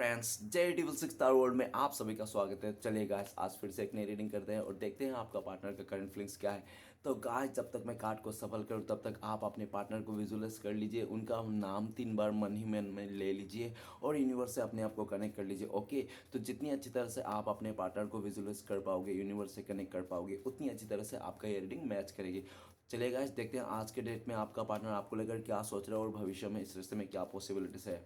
Friends, जय dual six star world में आप सभी का स्वागत है। चलिए गाइस, आज फिर से एक नई रीडिंग करते हैं और देखते हैं आपका पार्टनर का करंट फीलिंग्स क्या है। तो गाइस, जब तक मैं कार्ड को सफल करूं तब तक आप अपने पार्टनर को विजुअलाइज कर लीजिए, उनका नाम 3 बार मन ही मन में ले लीजिए और यूनिवर्स से अपने आप को कनेक्ट कर लीजिए। ओके, तो जितनी अच्छी तरह से आप अपने पार्टनर को विजुअलाइज कर पाओगे, यूनिवर्स से कनेक्ट कर पाओगे, उतनी अच्छी तरह से आपका ये रीडिंग मैच करेगी। चलिए गाइस, देखते हैं आज के डेट में आपका पार्टनर आपको लेकर क्या सोच रहा है और भविष्य में इस रिश्ते में क्या पॉसिबिलिटीज है।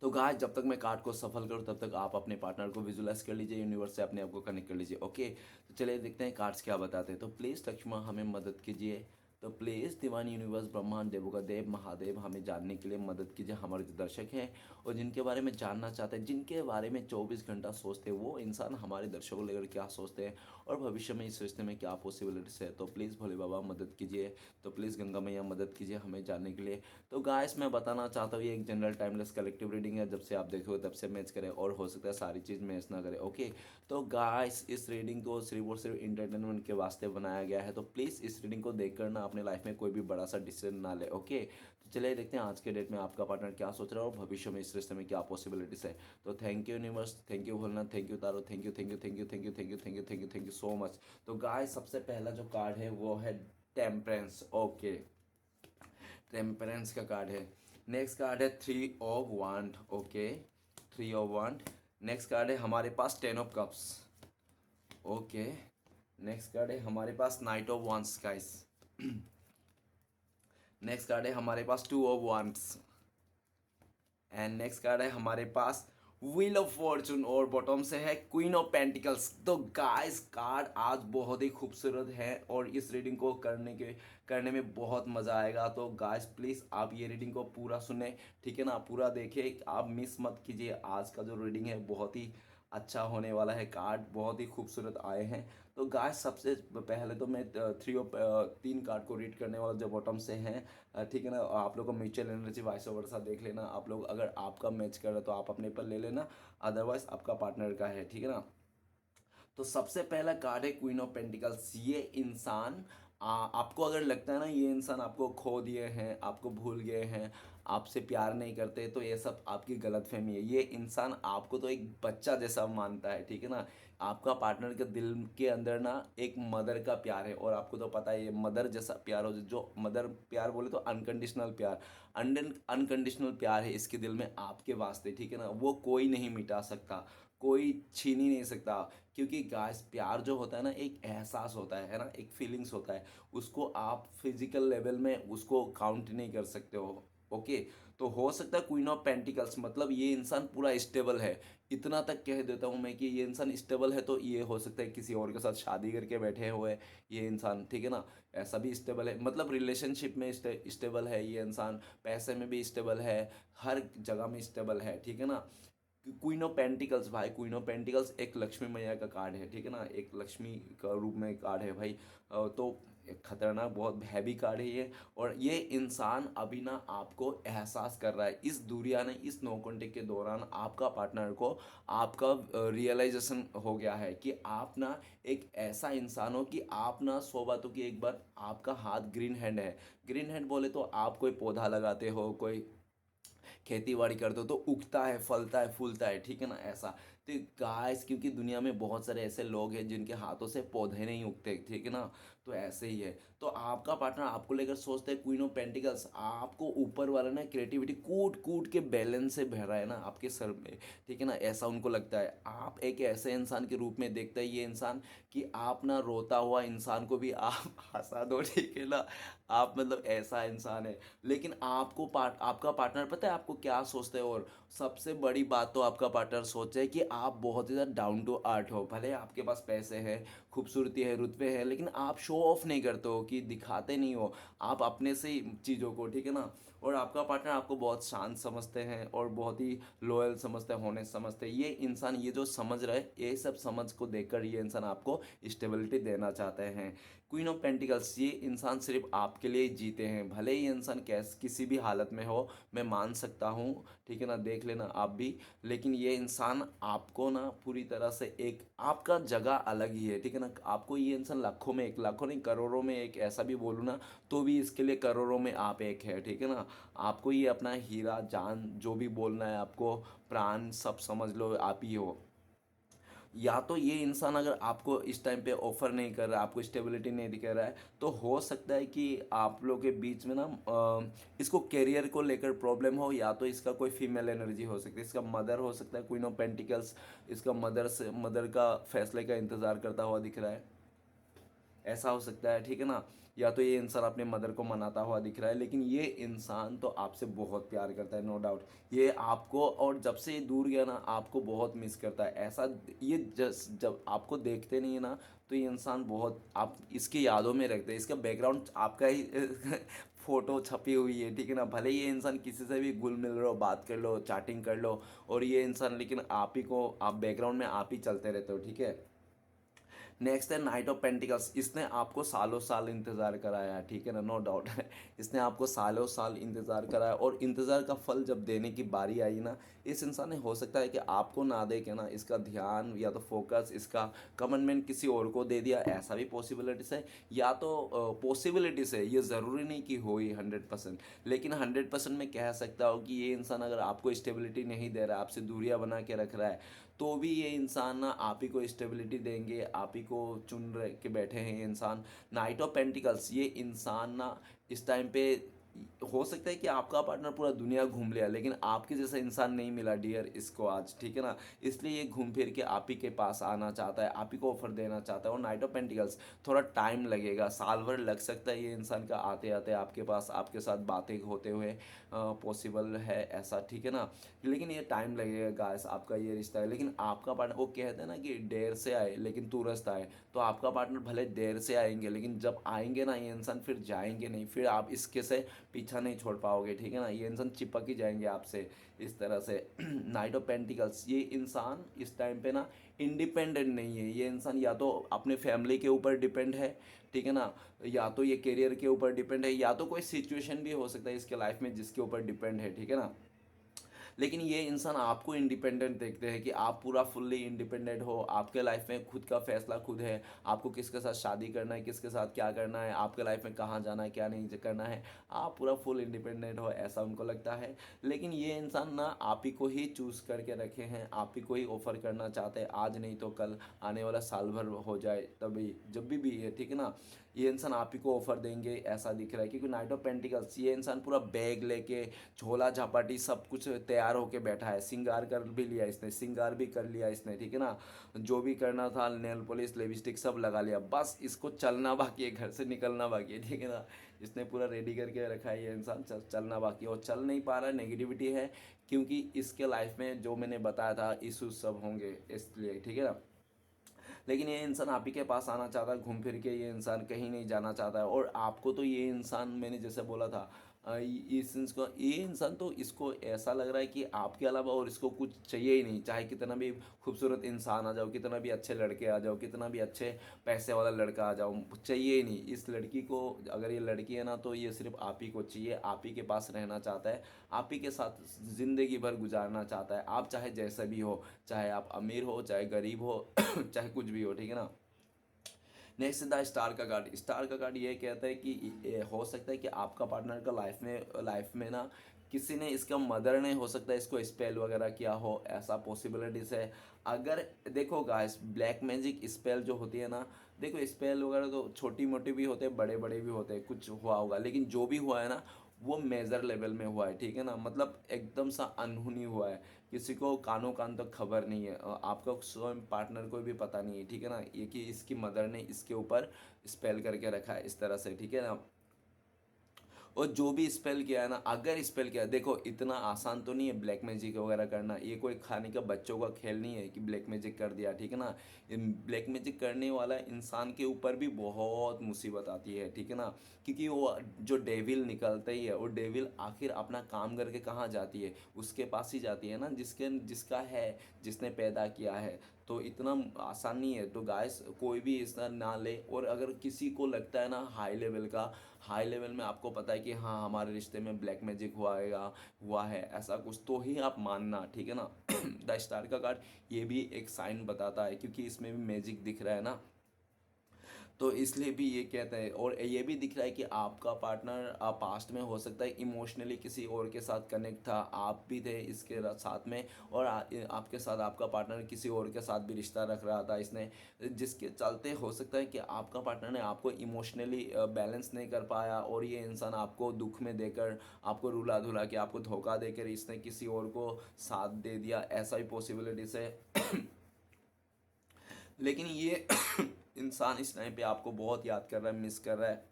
तो गाइस, जब तक मैं कार्ड को सफल करूं तब तक आप अपने पार्टनर को विजुलाइज कर लीजिए, यूनिवर्स से अपने आप को कनेक्ट कर लीजिए। ओके, तो चलिए देखते हैं कार्ड्स क्या बताते हैं। तो प्लीज़ लक्ष्मण हमें मदद कीजिए। तो प्लीज़ डिवाइन यूनिवर्स ब्रह्मांड देवों का देव महादेव हमें जानने के लिए मदद कीजिए। हमारे जो दर्शक हैं और जिनके बारे में जानना चाहते हैं, जिनके बारे में 24 घंटा सोचते हैं, वो इंसान हमारे दर्शकों को लेकर क्या सोचते हैं और भविष्य में इस रिश्ते में क्या पॉसिबिलिटीज है। तो प्लीज़ भोले बाबा मदद कीजिए। तो प्लीज़ गंगा मैया मदद कीजिए हमें जानने के लिए। तो गाइस, मैं बताना चाहता हूँ ये एक जनरल टाइमलेस कलेक्टिव रीडिंग है। जब से आप देखो तब से मैच करें और हो सकता है सारी चीज़ मैच ना करें। ओके, तो गाइस, इस रीडिंग को सिर्फ और सिर्फ इंटरटेनमेंट के वास्ते बनाया गया है। तो प्लीज़ इस रीडिंग को देखकर ना अपने लाइफ में कोई भी बड़ा सा डिसीजन ना ले। ओके, तो चलिए देखते हैं आज के डेट में आपका पार्टनर क्या सोच रहा है और भविष्य में इस रिश्ते में क्या पॉसिबिलिटीज है। तो thank you universe, thank you Bholenath, thank you tarot, thank you thank you thank you thank you thank you thank you thank you thank you so much. तो गाइस, सबसे पहला जो कार्ड है वो है टेम्परेंस। ओके, टेम्परेंस का card है। Next card है 3 of wand. Okay, 3 of wand. Next card है हमारे पास 10 of cups. Okay, next card है हमारे पास night of wands guys. Next card है हमारे पास 2 of wands. And next card है हमारे पास व्हील ऑफ फॉर्चून और बॉटम से है क्वीन ऑफ पेंटिकल्स। तो गाइस, कार्ड आज बहुत ही खूबसूरत है और इस रीडिंग को करने में बहुत मज़ा आएगा। तो गाइस प्लीज़ आप ये रीडिंग को पूरा सुने, ठीक है ना, पूरा देखिए, आप मिस मत कीजिए। आज का जो रीडिंग है बहुत ही अच्छा होने वाला है। कार्ड बहुत ही खूबसूरत आए हैं। तो गाइस, सबसे पहले तो मैं 3 कार्ड को रीड करने वाला जो बॉटम से हैं, ठीक है ना। आप लोग को म्यूचुअल एनर्जी वाइस वर्सा देख लेना। आप लोग अगर आपका मैच कर रहा है तो आप अपने पर ले लेना, अदरवाइज आपका पार्टनर का है, ठीक है ना। तो सबसे पहला कार्ड है क्वीन ऑफ पेंटिकल्स। ये इंसान आपको अगर लगता है ना ये इंसान आपको खो दिए हैं, आपको भूल गए हैं, आपसे प्यार नहीं करते, तो ये सब आपकी गलतफहमी है। ये इंसान आपको तो एक बच्चा जैसा मानता है, ठीक है ना। आपका पार्टनर के दिल के अंदर ना एक मदर का प्यार है और आपको तो पता है ये मदर जैसा प्यार हो, जो मदर प्यार बोले तो अनकंडीशनल प्यार, अनकंडीशनल प्यार है इसके दिल में आपके वास्ते, ठीक है ना। वो कोई नहीं मिटा सकता, कोई छीन ही नहीं सकता। क्योंकि गाइस, प्यार जो होता है ना एक एहसास होता है ना, एक फीलिंग्स होता है। उसको आप फिजिकल लेवल में उसको काउंट नहीं कर सकते हो। ओके, तो हो सकता है क्वीन ऑफ पेंटिकल्स मतलब ये इंसान पूरा स्टेबल है। इतना तक कह देता हूँ मैं कि ये इंसान स्टेबल है। तो ये हो सकता है किसी और के साथ शादी करके बैठे हुए ये इंसान, ठीक है ना। ऐसा भी स्टेबल है, मतलब रिलेशनशिप में स्टेबल है ये इंसान, पैसे में भी स्टेबल है, हर जगह में स्टेबल है, ठीक है ना। क्वीन ऑफ पेंटिकल्स भाई, क्वीन ऑफ पेंटिकल्स एक लक्ष्मी मैया का कार्ड है, ठीक है ना, एक लक्ष्मी का रूप में कार्ड है भाई। तो एक खतरनाक बहुत हैवी कार्ड है ये। और ये इंसान अभी ना आपको एहसास कर रहा है, इस दुनिया ने इस नो कॉन्टेक्ट के दौरान आपका पार्टनर को आपका रियलाइजेशन हो गया है कि आप ना एक ऐसा इंसान हो कि आप ना 100 बातों की एक बार आपका हाथ ग्रीन हैंड है। ग्रीन हैंड बोले तो आप कोई पौधा लगाते हो, कोई खेती बाड़ी करते हो तो उगता है, फलता है, फूलता है, ठीक है ना, ऐसा। तो गाइस, क्योंकि दुनिया में बहुत सारे ऐसे लोग हैं जिनके हाथों से पौधे नहीं उगते, ठीक है ना। तो ऐसे ही है। तो आपका पार्टनर आपको लेकर सोचते हैं क्वीन ऑफ पेंटिकल्स, आपको ऊपर वाला ना क्रिएटिविटी कूट कूट के बैलेंस से भर रहा है ना आपके सर में, ठीक है ना, ऐसा उनको लगता है। आप एक ऐसे इंसान के रूप में देखता है ये इंसान कि आप ना रोता हुआ इंसान को भी आप हंसा दो, ठीक है ना। आप मतलब ऐसा इंसान है। लेकिन आपका पार्टनर पता है आपको क्या सोचते हैं, और सबसे बड़ी बात तो आपका पार्टनर सोचे कि आप बहुत ही ज़्यादा डाउन टू अर्थ हो। भले आपके पास पैसे हैं, खूबसूरती है, रुतबे है, लेकिन आप शो ऑफ नहीं करते हो, कि दिखाते नहीं हो आप अपने से ही चीज़ों को, ठीक है ना। और आपका पार्टनर आपको बहुत शांत समझते हैं और बहुत ही लॉयल समझते हैं, होने समझते हैं। ये इंसान ये जो समझ रहा है, ये सब समझ को देखकर ये इंसान आपको स्टेबिलिटी देना चाहते हैं। क्वीन ऑफ पेंटिकल्स, ये इंसान सिर्फ आपके लिए जीते हैं। भले ही इंसान किसी भी हालत में हो, मैं मान सकता हूँ, ठीक है ना, देख लेना आप भी। लेकिन ये इंसान आपको ना पूरी तरह से एक आपका जगह अलग ही है, ठीक है ना। आपको ये इंसान लाखों में एक, लाखों नहीं करोड़ों में एक ऐसा भी बोलूँ ना तो भी इसके लिए करोड़ों में आप एक है, ठीक है ना। आपको ये अपना हीरा जान जो भी बोलना है, आपको प्राण सब समझ लो आप ही हो। या तो ये इंसान अगर आपको इस टाइम पे ऑफर नहीं कर रहा है, आपको स्टेबिलिटी नहीं दिखा रहा है, तो हो सकता है कि आप लोग के बीच में ना इसको करियर को लेकर प्रॉब्लम हो, या तो इसका कोई फीमेल एनर्जी हो सकती है, इसका मदर हो सकता है, क्वीन ऑफ पेंटिकल्स इसका मदर का फैसले का इंतज़ार करता हुआ दिख रहा है, ऐसा हो सकता है, ठीक है ना। या तो ये इंसान अपने मदर को मनाता हुआ दिख रहा है, लेकिन ये इंसान तो आपसे बहुत प्यार करता है, नो डाउट। ये आपको, और जब से ये दूर गया ना आपको बहुत मिस करता है, ऐसा ये जब आपको देखते नहीं है ना तो ये इंसान बहुत आप इसकी यादों में रखते हैं, इसका बैकग्राउंड आपका ही फोटो छपी हुई है, ठीक है ना। भले ये इंसान किसी से भी घुल मिल लो, बात कर लो, चैटिंग कर लो, और ये इंसान लेकिन आप ही को, आप बैकग्राउंड में आप ही चलते रहते हो, ठीक है। नेक्स्ट है नाइट ऑफ पेंटिकल्स। इसने आपको सालों साल इंतज़ार कराया है, ठीक है ना, नो डाउट इसने आपको सालों साल इंतज़ार कराया, और इंतज़ार का फल जब देने की बारी आई ना, इस इंसान ने हो सकता है कि आपको ना दे के ना इसका ध्यान या तो फोकस इसका कमिटमेंट किसी और को दे दिया, ऐसा भी पॉसिबिलिटीज़ है। या तो पॉसिबिलिटीज़ है, ये ज़रूरी नहीं कि हो ही 100%, लेकिन 100% मैं कह सकता हूँ कि ये इंसान अगर आपको स्टेबिलिटी नहीं दे रहा है, आपसे दूरियां बना के रख रहा है, तो भी ये इंसान ना आप ही को स्टेबिलिटी देंगे, आप ही को चुन रहे के बैठे हैं ये इंसान। नाइट ऑफ पेंटिकल्स, ये इंसान ना इस टाइम पे हो सकता है कि आपका पार्टनर पूरा दुनिया घूम लिया, लेकिन आपके जैसा इंसान नहीं मिला डियर इसको आज, ठीक है ना। इसलिए ये घूम फिर के आप ही के पास आना चाहता है, आप ही को ऑफर देना चाहता है। और नाइट ऑफ पेंटिकल्स थोड़ा टाइम लगेगा, साल भर लग सकता है ये इंसान का आते आते आपके पास, आपके साथ बातें होते हुए, पॉसिबल है ऐसा, ठीक है ना। लेकिन ये टाइम लगेगा गाइस, आपका ये रिश्ता है। लेकिन आपका पार्टनर, वो कहते हैं ना कि देर से आए लेकिन तुरंत आए, तो आपका पार्टनर भले देर से आएंगे, लेकिन जब आएंगे ना ये इंसान फिर जाएंगे नहीं, फिर आप इसके से पीछा नहीं छोड़ पाओगे, ठीक है ना। ये इंसान चिपक ही जाएंगे आपसे इस तरह से नाइट ऑफ पेंटिकल्स, ये इंसान इस टाइम पे ना इंडिपेंडेंट नहीं है। ये इंसान या तो अपने फैमिली के ऊपर डिपेंड है, ठीक है ना, या तो ये करियर के ऊपर डिपेंड है, या तो कोई सिचुएशन भी हो सकता है इसके लाइफ में जिसके ऊपर डिपेंड है, ठीक है ना। लेकिन ये इंसान आपको इंडिपेंडेंट देखते हैं कि आप पूरा फुल्ली इंडिपेंडेंट हो, आपके लाइफ में खुद का फैसला खुद है, आपको किसके साथ शादी करना है, किसके साथ क्या करना है, आपके लाइफ में कहाँ जाना है, क्या नहीं करना है, आप पूरा फुल इंडिपेंडेंट हो, ऐसा उनको लगता है। लेकिन ये इंसान ना आप ही को ही चूज़ करके रखे हैं, आप ही को ही ऑफर करना चाहते हैं, आज नहीं तो कल, आने वाला साल भर हो जाए तभी, जब भी है, ठीक है ना। ये इंसान आप ही को ऑफर देंगे ऐसा दिख रहा है, क्योंकि नाइट ऑफ पेंटिकल्स ये इंसान पूरा बैग लेके झोला झापाटी सब कुछ तैयार होके बैठा है, सिंगार कर भी लिया इसने, सिंगार भी कर लिया इसने, ठीक है ना। जो भी करना था, नेल पॉलिश लिपस्टिक सब लगा लिया, बस इसको चलना बाकी है, घर से निकलना बाकी है, ठीक है ना। इसने पूरा रेडी करके रखा है ये इंसान, चलना बाकी है, और चल नहीं पा रहा है, नेगेटिविटी है, क्योंकि इसके लाइफ में जो मैंने बताया था इशूज सब होंगे इसलिए, ठीक है ना। लेकिन ये इंसान आप ही के पास आना चाहता है, घूम फिर के ये इंसान कहीं नहीं जाना चाहता है। और आपको तो ये इंसान, मैंने जैसे बोला था, इस इंसान को, ये इंसान तो इसको ऐसा लग रहा है कि आपके अलावा और इसको कुछ चाहिए ही नहीं, चाहे कितना भी खूबसूरत इंसान आ जाओ, कितना भी अच्छे लड़के आ जाओ, कितना भी अच्छे पैसे वाला लड़का आ जाओ, चाहिए ही नहीं इस लड़की को। अगर ये लड़की है ना तो ये सिर्फ आप ही को चाहिए, आप ही के पास रहना चाहता है, आप ही के साथ ज़िंदगी भर गुजारना चाहता है, आप चाहे जैसा भी हो, चाहे आप अमीर हो चाहे गरीब हो चाहे कुछ भी हो, ठीक है ना। नेक्स्ट द स्टार का कार्ड। स्टार का कार्ड ये कहता है कि हो सकता है कि आपका पार्टनर का लाइफ में ना किसी ने, इसका मदर ने हो सकता है इसको स्पेल वगैरह किया हो, ऐसा पॉसिबिलिटीज है। अगर देखो गाइस, ब्लैक मैजिक स्पेल जो होती है ना, देखो स्पेल वगैरह तो छोटी मोटी भी होते हैं, बड़े बड़े भी होते हैं, कुछ हुआ होगा, लेकिन जो भी हुआ है ना वो मेजर लेवल में हुआ है, ठीक है ना। मतलब एकदम सा अनहोनी हुआ है, किसी को कानों कान तक खबर नहीं है, आपका स्वयं पार्टनर को भी पता नहीं है, ठीक है ना, ये कि इसकी मदर ने इसके ऊपर स्पेल करके रखा है इस तरह से, ठीक है ना। और जो भी स्पेल किया है ना, अगर स्पेल किया, देखो इतना आसान तो नहीं है ब्लैक मैजिक वगैरह करना, ये कोई खाने का बच्चों का खेल नहीं है कि ब्लैक मैजिक कर दिया, ठीक है ना। ब्लैक मैजिक करने वाला इंसान के ऊपर भी बहुत मुसीबत आती है, ठीक है ना, क्योंकि वो जो डेविल निकलता ही है, वो डेविल आखिर अपना काम करके कहाँ जाती है, उसके पास ही जाती है ना, जिसका है, जिसने पैदा किया है। तो इतना आसान नहीं है, तो गाइस कोई भी इतना ना ले। और अगर किसी को लगता है ना हाई लेवल में आपको पता है कि हाँ हमारे रिश्ते में ब्लैक मैजिक हुआ है ऐसा कुछ, तो ही आप मानना, ठीक है ना। द स्टार का कार्ड ये भी एक साइन बताता है, क्योंकि इसमें भी मैजिक दिख रहा है ना। तो इसलिए भी ये कहते हैं। और ये भी दिख रहा है कि आपका पार्टनर पास्ट में हो सकता है इमोशनली किसी और के साथ कनेक्ट था, आप भी थे इसके साथ में, और आपके साथ आपका पार्टनर किसी और के साथ भी रिश्ता रख रहा था इसने, जिसके चलते हो सकता है कि आपका पार्टनर ने आपको इमोशनली बैलेंस नहीं कर पाया, और ये इंसान आपको दुख में देकर, आपको रुला धुला के, आपको धोखा देकर इसने किसी और को साथ दे दिया, ऐसा भी पॉसिबिलिटीज है। लेकिन ये इंसान इस टाइम पे आपको बहुत याद कर रहा है, मिस कर रहा है,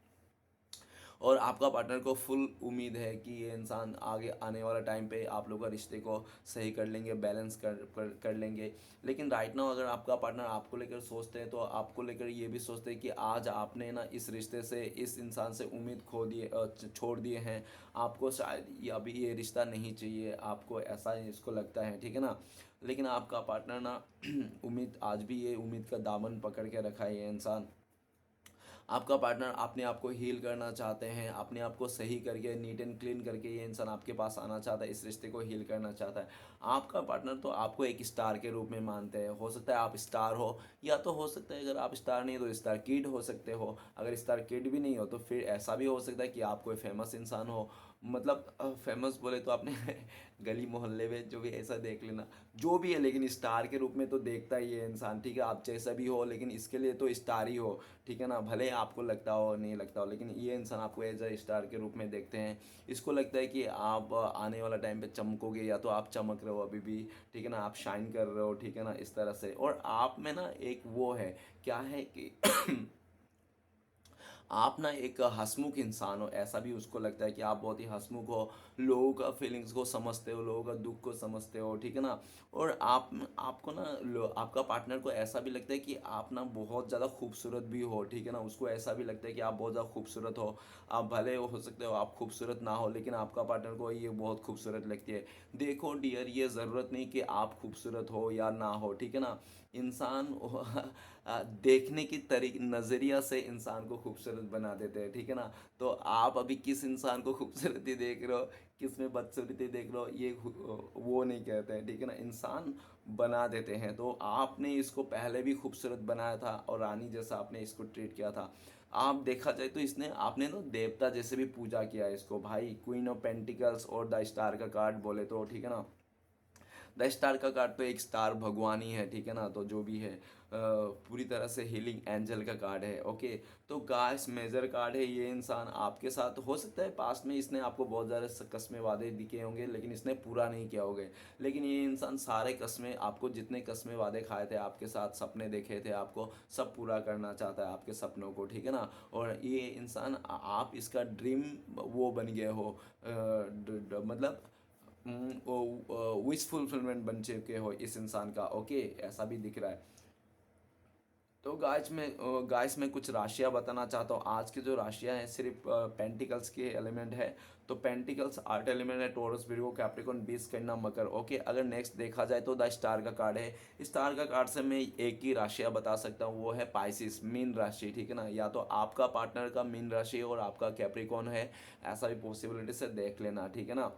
और आपका पार्टनर को फुल उम्मीद है कि ये इंसान आगे आने वाला टाइम पे आप लोग का रिश्ते को सही कर लेंगे, बैलेंस कर लेंगे। लेकिन राइट नाउ अगर आपका पार्टनर आपको लेकर सोचते हैं, तो आपको लेकर ये भी सोचते हैं कि आज आपने ना इस रिश्ते से, इस इंसान से उम्मीद खो दिए, छोड़ दिए हैं, आपको शायद अभी ये रिश्ता नहीं चाहिए, आपको ऐसा इसको लगता है, ठीक है ना। लेकिन आपका पार्टनर ना उम्मीद, आज भी ये उम्मीद का दामन पकड़ के रखा है ये इंसान। आपका पार्टनर अपने आप को हील करना चाहते हैं, अपने आप को सही करके, नीट एंड क्लीन करके ये इंसान आपके पास आना चाहता है, इस रिश्ते को हील करना चाहता है। आपका पार्टनर तो आपको एक स्टार के रूप में मानते हैं, हो सकता है आप स्टार हो, या तो हो सकता है अगर आप स्टार नहीं हो तो स्टार किड हो सकते हो, अगर स्टार किड भी नहीं हो तो फिर ऐसा भी हो सकता है कि आप कोई फेमस इंसान हो, मतलब फेमस बोले तो आपने गली मोहल्ले में जो भी ऐसा देख लेना, जो भी है, लेकिन स्टार के रूप में तो देखता ही है इंसान, ठीक है, आप जैसा भी हो, लेकिन इसके लिए तो स्टार ही हो, ठीक है ना, भले आपको लगता हो नहीं लगता हो, लेकिन ये इंसान आपको एज अ स्टार के रूप में देखते हैं। इसको लगता है कि आप आने वाला टाइम पे चमकोगे, या तो आप चमक रहे हो अभी भी, ठीक है ना, आप शाइन कर रहे हो, ठीक है ना, इस तरह से। और आप में ना एक वो है, क्या है कि आप ना एक हंसमुख इंसान हो, ऐसा भी उसको लगता है कि आप बहुत ही हंसमुख हो, लोगों का फीलिंग्स को समझते हो, लोगों का दुख को समझते हो, ठीक है ना। और आपको ना आपका पार्टनर को ऐसा भी लगता है कि आप ना बहुत ज़्यादा खूबसूरत भी हो, ठीक है ना, उसको ऐसा भी लगता है कि आप बहुत ज़्यादा खूबसूरत हो। आप भले हो सकते हो आप खूबसूरत ना हो, लेकिन आपका पार्टनर को ये बहुत खूबसूरत लगती है। देखो डियर, ये ज़रूरत नहीं कि आप खूबसूरत हो या ना हो, ठीक है ना, इंसान देखने की तरीके, नज़रिया से इंसान को खूबसूरत बना देते हैं, ठीक है ना। तो आप अभी किस इंसान को खूबसूरती देख रहे हो, किस में बदसूरती देख रहे हो, ये वो नहीं कहते हैं, ठीक है ना, इंसान बना देते हैं। तो आपने इसको पहले भी खूबसूरत बनाया था, और रानी जैसा आपने इसको ट्रीट किया था। आप देखा जाए तो इसने, आपने तो देवता जैसे भी पूजा किया है इसको भाई, क्वीन ऑफ पेंटिकल्स और द स्टार का कार्ड बोले तो, ठीक है ना, द स्टार का कार्ड तो एक स्टार भगवान ही है, ठीक है ना, तो जो भी है पूरी तरह से हीलिंग एंजल का कार्ड है, ओके। तो गाइस मेजर कार्ड है, ये इंसान आपके साथ हो सकता है पास्ट में इसने आपको बहुत ज़्यादा कस्में वादे दिखे होंगे, लेकिन इसने पूरा नहीं किया होगा। लेकिन ये इंसान सारे कस्में, आपको जितने कस्में वादे खाए थे, आपके साथ सपने देखे थे, आपको सब पूरा करना चाहता है, आपके सपनों को, ठीक है ना। और ये इंसान आप इसका ड्रीम वो बन गए हो, मतलब विश फुलफिलमेंट बन चुके हो इस इंसान का, ओके, ऐसा भी दिख रहा है। तो गाइस मैं कुछ राशियां बताना चाहता हूँ। आज की जो राशियां हैं सिर्फ पेंटिकल्स के एलिमेंट है। तो पेंटिकल्स आर्ट एलिमेंट है, टोरस, विर्गो, कैप्रिकॉन, बीस, कन्या, मकर, ओके। अगर नेक्स्ट देखा जाए तो द स्टार का कार्ड है। स्टार का कार्ड से मैं एक ही राशियां बता सकता हूँ, वो है पाइसिस, मीन राशि, ठीक है ना। या तो आपका पार्टनर का मीन राशि और आपका कैप्रिकॉन है, ऐसा भी पॉसिबिलिटी से देख लेना, ठीक है ना,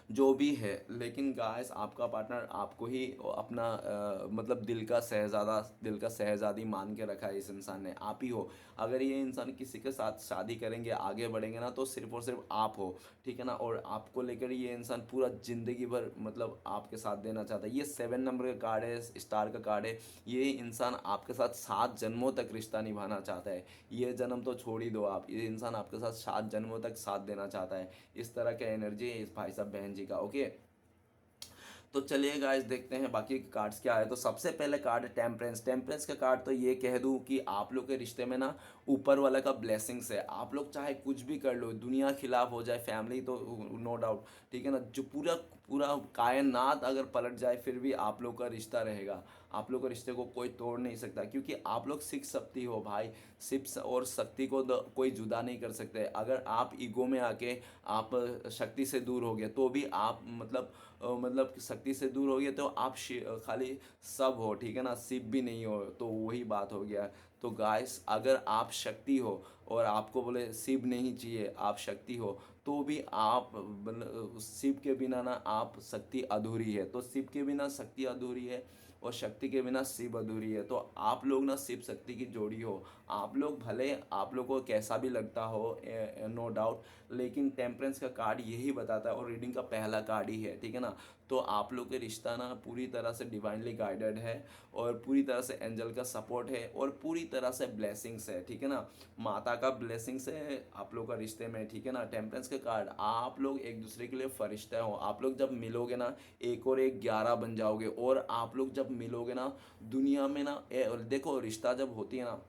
जो भी है। लेकिन गाइस आपका पार्टनर आपको ही अपना मतलब दिल का शहजादी मान के रखा है इस इंसान ने, आप ही हो। अगर ये इंसान किसी के साथ शादी करेंगे, आगे बढ़ेंगे ना, तो सिर्फ और सिर्फ आप हो, ठीक है ना। और आपको लेकर ये इंसान पूरा जिंदगी भर मतलब आपके साथ देना चाहता है। ये 7 नंबर का कार्ड है, स्टार का कार्ड है। ये इंसान आपके साथ 7 जन्मों तक रिश्ता निभाना चाहता है। ये जन्म तो छोड़ ही दो आप, ये इंसान आपके साथ 7 जन्मों तक साथ देना चाहता है। इस तरह का एनर्जी है इस भाई साहब बहन जी का, ओके। तो चलिए गाइस देखते हैं बाकी कार्ड्स क्या है। तो सबसे पहले कार्ड है टेम्परेंस। टेम्परेंस का कार्ड तो ये कह दूं कि आप लोग के रिश्ते में ना ऊपर वाला का ब्लेसिंग्स है। आप लोग चाहे कुछ भी कर लो, दुनिया खिलाफ हो जाए, फैमिली तो नो डाउट, ठीक है ना, जो पूरा पूरा कायनात अगर पलट जाए, फिर भी आप लोग का रिश्ता रहेगा। आप लोग के रिश्ते को कोई तोड़ नहीं सकता, क्योंकि आप लोग सिख शक्ति हो भाई। शिव और शक्ति को कोई जुदा नहीं कर सकते। अगर आप ईगो में आके आप शक्ति से दूर हो गए, तो भी आप मतलब शक्ति से दूर हो गए तो आप खाली सब हो, ठीक है ना, शिव भी नहीं हो, तो वही बात हो गया। तो गाइस अगर आप शक्ति हो और आपको बोले शिव नहीं चाहिए, आप शक्ति हो, तो भी आप शिव के बिना ना आप शक्ति अधूरी है, तो शिव के बिना शक्ति अधूरी है। और शक्ति के बिना शिव अधूरी है। तो आप लोग ना शिव शक्ति की जोड़ी हो। आप लोग भले आप लोग को कैसा भी लगता हो, नो डाउट, लेकिन टेम्परेंस का कार्ड यही बताता है और रीडिंग का पहला कार्ड ही है, ठीक है ना। तो आप लोग के रिश्ता ना पूरी तरह से डिवाइनली गाइडेड है और पूरी तरह से एंजल का सपोर्ट है और पूरी तरह से ब्लेसिंग्स है, ठीक है ना। माता का ब्लेसिंग्स है आप लोग का रिश्ते में, ठीक है ना। टेम्परेंस का कार्ड, आप लोग एक दूसरे के लिए फरिश्ता हो। आप लोग जब मिलोगे ना, एक और एक 11 बन जाओगे। और आप लोग जब मिलोगे ना दुनिया में ना, देखो रिश्ता जब होती है ना,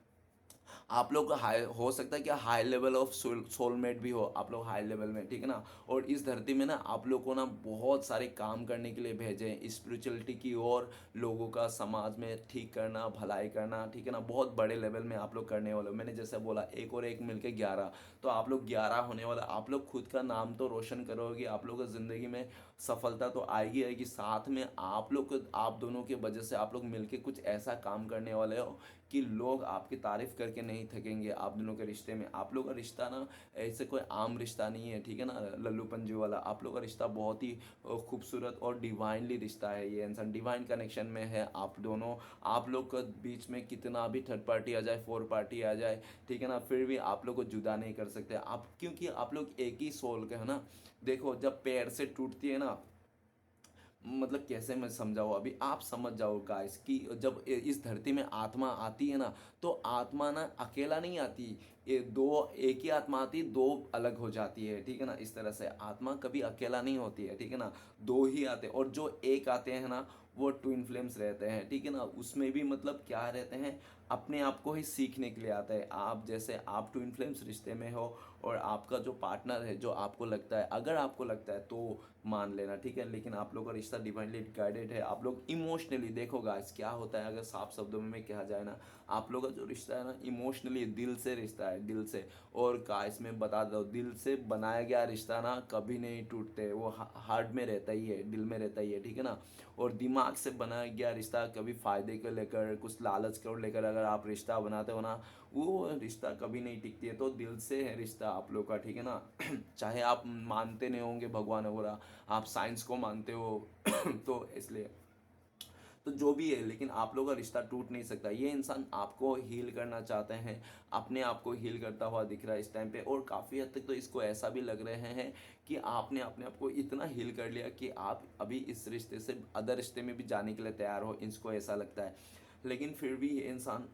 आप लोग हाई हो सकता है कि हाई लेवल ऑफ सोलमेट भी हो आप लोग हाई लेवल में, ठीक है ना। और इस धरती में ना आप लोग को ना बहुत सारे काम करने के लिए भेजे हैं स्पिरिचुअलिटी की ओर, लोगों का समाज में ठीक करना, भलाई करना, ठीक है ना। बहुत बड़े लेवल में आप लोग करने वाले हो। मैंने जैसे बोला एक और एक मिलके 11, तो आप लोग 11 होने वाला। आप लोग खुद का नाम तो रोशन करोगे, आप लोग को ज़िंदगी में सफलता तो आएगी आएगी, साथ में आप लोग आप दोनों की वजह से आप लोग मिलके कुछ ऐसा काम करने वाले हो कि लोग आपकी तारीफ करके नहीं थकेंगे। आप दोनों के रिश्ते में, आप लोग का रिश्ता ना ऐसे कोई आम रिश्ता नहीं है, ठीक है ना, लल्लू पंजू वाला। आप लोग का रिश्ता बहुत ही खूबसूरत और डिवाइनली रिश्ता है। ये इंसान डिवाइन कनेक्शन में है आप दोनों। आप लोग के बीच में कितना भी थर्ड पार्टी आ जाए, फोर पार्टी आ जाए, ठीक है ना, फिर भी आप लोग को जुदा नहीं कर सकते आप, क्योंकि आप लोग एक ही सोल के है ना। देखो जब पैर से टूटती है ना, मतलब कैसे मैं समझाऊँ, अभी आप समझ जाओ गाइस कि जब इस धरती में आत्मा आती है ना, तो आत्मा ना अकेला नहीं आती, ये दो, एक ही आत्मा आती, दो अलग हो जाती है, ठीक है ना। इस तरह से आत्मा कभी अकेला नहीं होती है, ठीक है ना। दो ही आते हैं और जो एक आते हैं ना वो ट्विन फ्लेम्स रहते हैं, ठीक है ना। उसमें भी मतलब क्या रहते हैं, अपने आप को ही सीखने के लिए आता है। आप जैसे आप ट्विन फ्लेम्स रिश्ते में हो और आपका जो पार्टनर है, जो आपको लगता है, अगर आपको लगता है तो मान लेना, ठीक है। लेकिन आप लोग का रिश्ता डिवाइनली गाइडेड है। आप लोग इमोशनली, देखो गाइस क्या होता है, अगर साफ शब्दों में कहा जाए ना, आप लोग का जो रिश्ता है ना इमोशनली दिल से रिश्ता है, दिल से। और गाइस मैं बता दो, दिल से बनाया गया रिश्ता ना कभी नहीं टूटते, वो हार्ट में रहता ही है, दिल में रहता ही है, ठीक है ना। और दिमाग से बनाया गया रिश्ता कभी फायदे को लेकर, कुछ लालच को लेकर अगर आप रिश्ता बनाते हो ना, वो रिश्ता कभी नहीं टिकती है। तो दिल से है रिश्ता आप लोग का, ठीक है ना। चाहे आप मानते नहीं होंगे भगवान वगैरह, आप साइंस को मानते हो तो इसलिए, तो जो भी है, लेकिन आप लोगों का रिश्ता टूट नहीं सकता। ये इंसान आपको हील करना चाहते हैं, अपने आप को हील करता हुआ दिख रहा है इस टाइम पे। और काफ़ी हद तक तो इसको ऐसा भी लग रहे हैं कि आपने अपने आप को इतना हील कर लिया कि आप अभी इस रिश्ते से अदर रिश्ते में भी जाने के लिए तैयार हो, इसको ऐसा लगता है। लेकिन फिर भी ये इंसान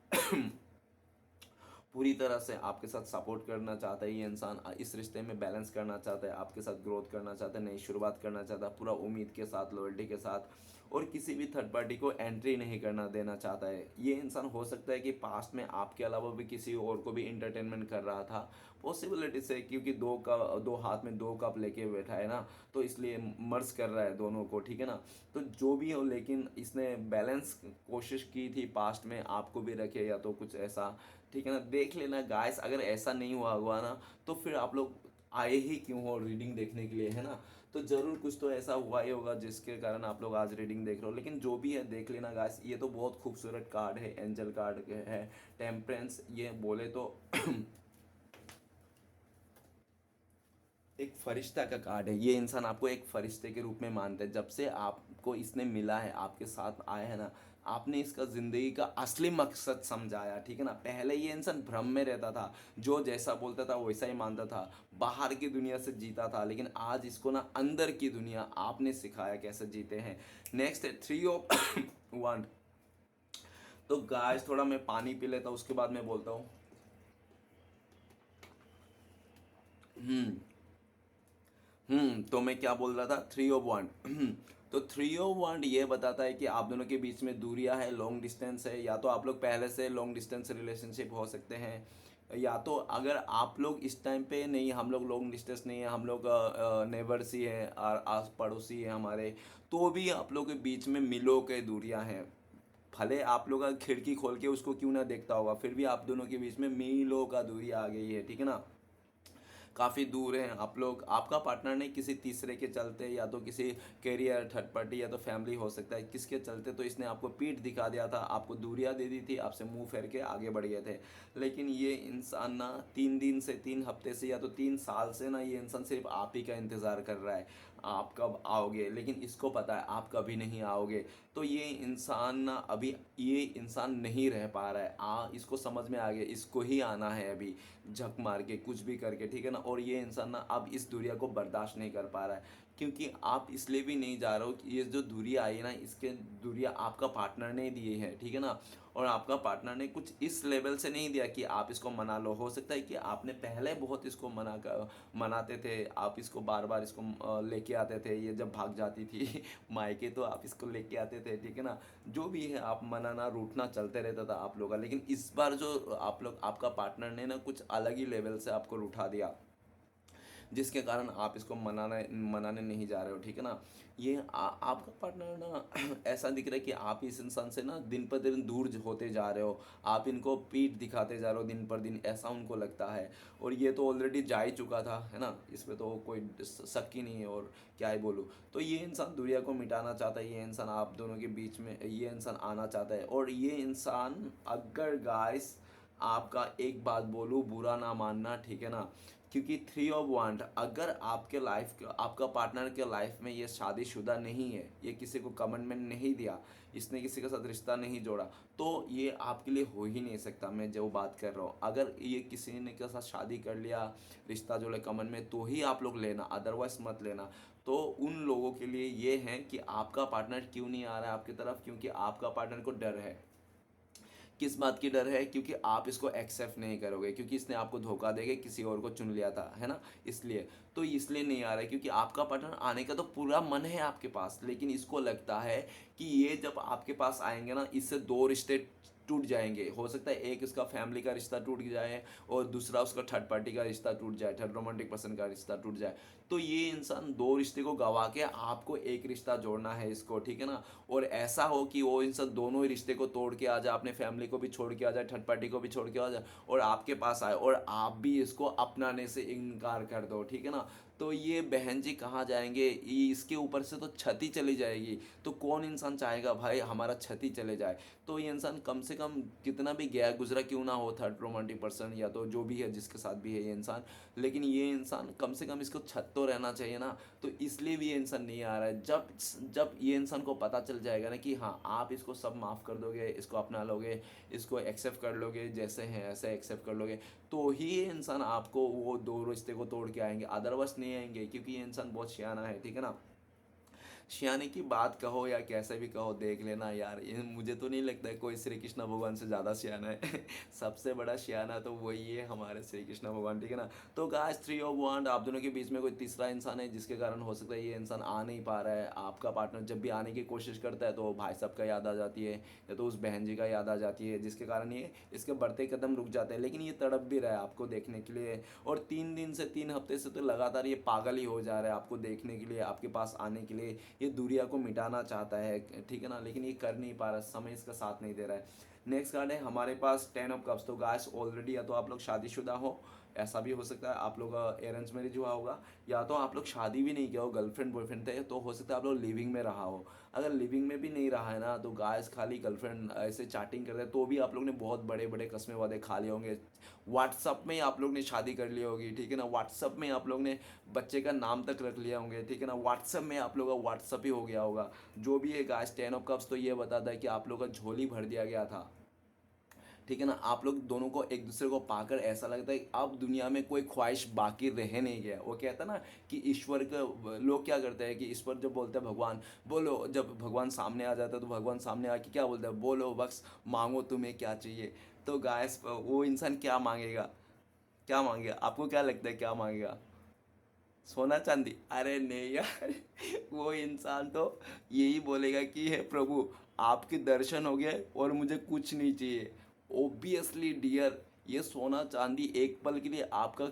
पूरी तरह से आपके साथ सपोर्ट करना चाहता है। ये इंसान इस रिश्ते में बैलेंस करना चाहता है, आपके साथ ग्रोथ करना चाहता है, नई शुरुआत करना चाहता है, पूरा उम्मीद के साथ, लॉयल्टी के साथ। और किसी भी थर्ड पार्टी को एंट्री नहीं करना देना चाहता है। ये इंसान हो सकता है कि पास्ट में आपके अलावा भी किसी और को भी इंटरटेनमेंट कर रहा था, पॉसिबिलिटी से, क्योंकि दो हाथ में दो कप लेके बैठा है ना, तो इसलिए मर्ज कर रहा है दोनों को, ठीक है ना। तो जो भी हो, लेकिन इसने बैलेंस कोशिश की थी पास्ट में, आपको भी रखे या तो कुछ ऐसा, ठीक है ना। देख लेना गाइस, अगर ऐसा नहीं हुआ ना, तो फिर आप लोग आए ही क्यों हो रीडिंग देखने के लिए, है ना। तो जरूर कुछ तो ऐसा हुआ ही होगा जिसके कारण आप लोग आज रीडिंग देख रहे हो। लेकिन जो भी है देख लेना गाइस, ये तो बहुत खूबसूरत कार्ड है, एंजल कार्ड है, टेम्परेंस, ये बोले तो एक फरिश्ता का कार्ड है। ये इंसान आपको एक फरिश्ते के रूप में मानता है। जब से आपको इसने मिला है, आपके साथ आया है ना, आपने इसका ज़िंदगी का असली मकसद समझाया, ठीक है ना। पहले ये इंसान भ्रम में रहता था, जो जैसा बोलता था वैसा ही मानता था, बाहर की दुनिया से जीता था। लेकिन आज इसको ना अंदर की दुनिया आपने सिखाया कैसे जीते हैं। नेक्स्ट है 3 ऑफ वन। तो गाइस थोड़ा मैं पानी पी लेता हूँ, उसके बाद मैं बोलता हूँ। हम्म तो मैं क्या बोल रहा था, 3 ऑफ 1। तो 3 ऑफ 1 ये बताता है कि आप दोनों के बीच में दूरियां है, लॉन्ग डिस्टेंस है, या तो आप लोग पहले से लॉन्ग डिस्टेंस रिलेशनशिप हो सकते हैं, या तो अगर आप लोग इस टाइम पे नहीं, हम लोग लॉन्ग डिस्टेंस नहीं है, हम लोग नेबर्स ही हैं और आस पड़ोसी हैं हमारे, तो भी आप लोग के बीच में मिलो के दूरियां हैं। भले आप लोग अगर खिड़की खोल के उसको क्यों ना देखता होगा, फिर भी आप दोनों के बीच में मीलों का दूरी आ गई है, ठीक है ना। काफ़ी दूर हैं आप लोग, आपका पार्टनर नहीं, किसी तीसरे के चलते, या तो किसी कैरियर, थर्ड पार्टी, या तो फैमिली हो सकता है, किसके चलते तो इसने आपको पीठ दिखा दिया था, आपको दूरियां दे दी थी, आपसे मुंह फेर के आगे बढ़ गए थे। लेकिन ये इंसान ना 3 दिन से, 3 हफ्ते से, या तो 3 साल से ना, ये इंसान सिर्फ आप ही का इंतज़ार कर रहा है। आप कब आओगे, लेकिन इसको पता है आप कभी नहीं आओगे। तो ये इंसान ना अभी ये इंसान नहीं रह पा रहा है। इसको समझ में आ गया इसको ही आना है अभी, झक मार के कुछ भी करके, ठीक है ना। और ये इंसान ना अब इस दुनिया को बर्दाश्त नहीं कर पा रहा है, क्योंकि आप इसलिए भी नहीं जा रहे हो कि ये जो दूरी आई है ना, इसके दूरिया आपका पार्टनर ने दी है, ठीक है ना। और आपका पार्टनर ने कुछ इस लेवल से नहीं दिया कि आप इसको मना लो। हो सकता है कि आपने पहले बहुत इसको मनाते थे, आप इसको बार बार इसको लेके आते थे, ये जब भाग जाती थी मायके तो आप इसको लेके आते थे, ठीक है ना। जो भी है आप मनाना रूठना चलते रहता था आप लोग का, लेकिन इस बार जो आप लोग आपका पार्टनर ने ना कुछ अलग ही लेवल से आपको रूठा दिया, जिसके कारण आप इसको मनाने नहीं जा रहे हो, ठीक है ना। ये आपका पार्टनर ना ऐसा दिख रहा है कि आप इस इंसान से ना दिन पर दिन दूर होते जा रहे हो, आप इनको पीठ दिखाते जा रहे हो दिन पर दिन, ऐसा उनको लगता है। और ये तो ऑलरेडी जा ही चुका था, है ना, इसमें तो कोई शक ही नहीं है। और क्या ही बोलूँ, तो ये इंसान दुनिया को मिटाना चाहता है, ये इंसान आप दोनों के बीच में ये इंसान आना चाहता है। और ये इंसान, अगर गाइस आपका एक बात बोलूँ, बुरा ना मानना, ठीक है ना, क्योंकि 3 ऑफ 1 अगर आपके लाइफ आपका पार्टनर के लाइफ में ये शादीशुदा नहीं है, ये किसी को कमिटमेंट नहीं दिया, इसने किसी के साथ रिश्ता नहीं जोड़ा, तो ये आपके लिए हो ही नहीं सकता। मैं जो बात कर रहा हूँ, अगर ये किसी ने के साथ शादी कर लिया, रिश्ता जोड़े कमन में, तो ही आप लोग लेना, अदरवाइज मत लेना। तो उन लोगों के लिए ये है कि आपका पार्टनर क्यों नहीं आ रहा है आपकी तरफ, क्योंकि आपका पार्टनर को डर है। किस बात की डर है, क्योंकि आप इसको एक्सेप्ट नहीं करोगे, क्योंकि इसने आपको धोखा देके किसी और को चुन लिया था, है ना, इसलिए। तो इसलिए नहीं आ रहा है, क्योंकि आपका पार्टनर आने का तो पूरा मन है आपके पास, लेकिन इसको लगता है कि ये जब आपके पास आएंगे ना, इससे दो रिश्ते टूट जाएंगे। हो सकता है एक इसका फैमिली का रिश्ता टूट जाए, और दूसरा उसका थर्ड पार्टी का रिश्ता टूट जाए, थर्ड रोमांटिक पर्सन का रिश्ता टूट जाए। तो ये इंसान दो रिश्ते को गवा के आपको एक रिश्ता जोड़ना है इसको, ठीक है ना। और ऐसा हो कि वो इंसान दोनों ही रिश्ते को तोड़ के आ जाए, अपने फैमिली को भी छोड़ के आ जाए, थर्ड पार्टी को भी छोड़ के आ जाए, और आपके पास आए, और आप भी इसको अपनाने से इनकार कर दो, ठीक है ना। तो ये बहन जी कहाँ जाएंगे, इसके ऊपर से तो छती चली जाएगी। तो कौन इंसान चाहेगा भाई हमारा छती चले जाए। तो ये इंसान कम से कम कितना भी गया गुजरा क्यों ना हो, थर्ड रोमांटिक पर्सन या तो जो भी है जिसके साथ भी है ये इंसान, लेकिन ये इंसान कम से कम इसको छत तो रहना चाहिए ना। तो इसलिए भी ये इंसान नहीं आ रहा है। जब जब ये इंसान को पता चल जाएगा ना कि हाँ आप इसको सब माफ़ कर दोगे, इसको अपना लोगे, इसको एक्सेप्ट कर लोगे, जैसे हैं ऐसे एक्सेप्ट कर लोगे, तो ही ये इंसान आपको वो दो रिश्ते को तोड़ के आएंगे, अदरवाइज नहीं आएंगे। क्योंकि ये इंसान बहुत सियाना है, ठीक है ना। सियाने की बात कहो या कैसे भी कहो, देख लेना यार, ये मुझे तो नहीं लगता है कोई श्री कृष्ण भगवान से ज़्यादा सियाना है सबसे बड़ा सियाना तो वही है हमारे श्री कृष्ण भगवान, ठीक है ना। तो गाइस 3 ऑफ 1 आप दोनों के बीच में कोई तीसरा इंसान है, जिसके कारण हो सकता है ये इंसान आ नहीं पा रहा है। आपका पार्टनर जब भी आने की कोशिश करता है तो भाई साहब का याद आ जाती है, या तो उस बहन जी का याद आ जाती है, जिसके कारण ये इसके बढ़ते कदम रुक जाते हैं। लेकिन ये तड़प भी रहा है आपको देखने के लिए, और 3 दिन से 3 हफ्ते से तो लगातार ये पागल ही हो जा रहा है आपको देखने के लिए, आपके पास आने के लिए। ये दूरिया को मिटाना चाहता है, ठीक है ना, लेकिन ये कर नहीं पा रहा, समय इसका साथ नहीं दे रहा है। नेक्स्ट कार्ड है हमारे पास 10 ऑफ कप्स। तो गाइस ऑलरेडी या तो आप लोग शादीशुदा हो, ऐसा भी हो सकता है, आप लोग अरेंज मैरिज हुआ होगा, या तो आप लोग शादी भी नहीं किया हो, गर्लफ्रेंड बॉयफ्रेंड थे, तो हो सकता है आप लोग लिविंग में रहा हो। अगर लिविंग में भी नहीं रहा है ना, तो गाइस खाली गर्लफ्रेंड ऐसे चैटिंग करते हैं, तो भी आप लोग ने बहुत बड़े बड़े कस्मे वादे खा लिए होंगे। व्हाट्सअप में ही आप लोग ने शादी कर ली होगी, ठीक है ना। व्हाट्सअप में आप लोग ने बच्चे का नाम तक रख लिया होंगे, ठीक है ना। व्हाट्सअप में आप लोग का व्हाट्सअप ही हो गया होगा। जो भी है गाइस 10 ऑफ कप्स तो ये बताता है कि आप लोग का झोली भर दिया गया था, ठीक है ना। आप लोग दोनों को एक दूसरे को पाकर ऐसा लगता है कि अब दुनिया में कोई ख्वाहिश बाकी रह नहीं गया। वो कहता है ना कि ईश्वर का, लोग क्या करते हैं कि ईश्वर जब बोलते हैं भगवान बोलो, जब भगवान सामने आ जाता है तो भगवान सामने आके क्या बोलता है, बोलो बस मांगो तुम्हें क्या चाहिए। तो गाइस वो इंसान क्या मांगेगा, क्या मांगेगा, आपको क्या लगता है क्या मांगेगा, सोना चांदी? अरे नहीं यार वो इंसान तो यही बोलेगा कि हे प्रभु आपके दर्शन हो गए और मुझे कुछ नहीं चाहिए। ओबियसली डियर, ये सोना चांदी एक पल के लिए आपका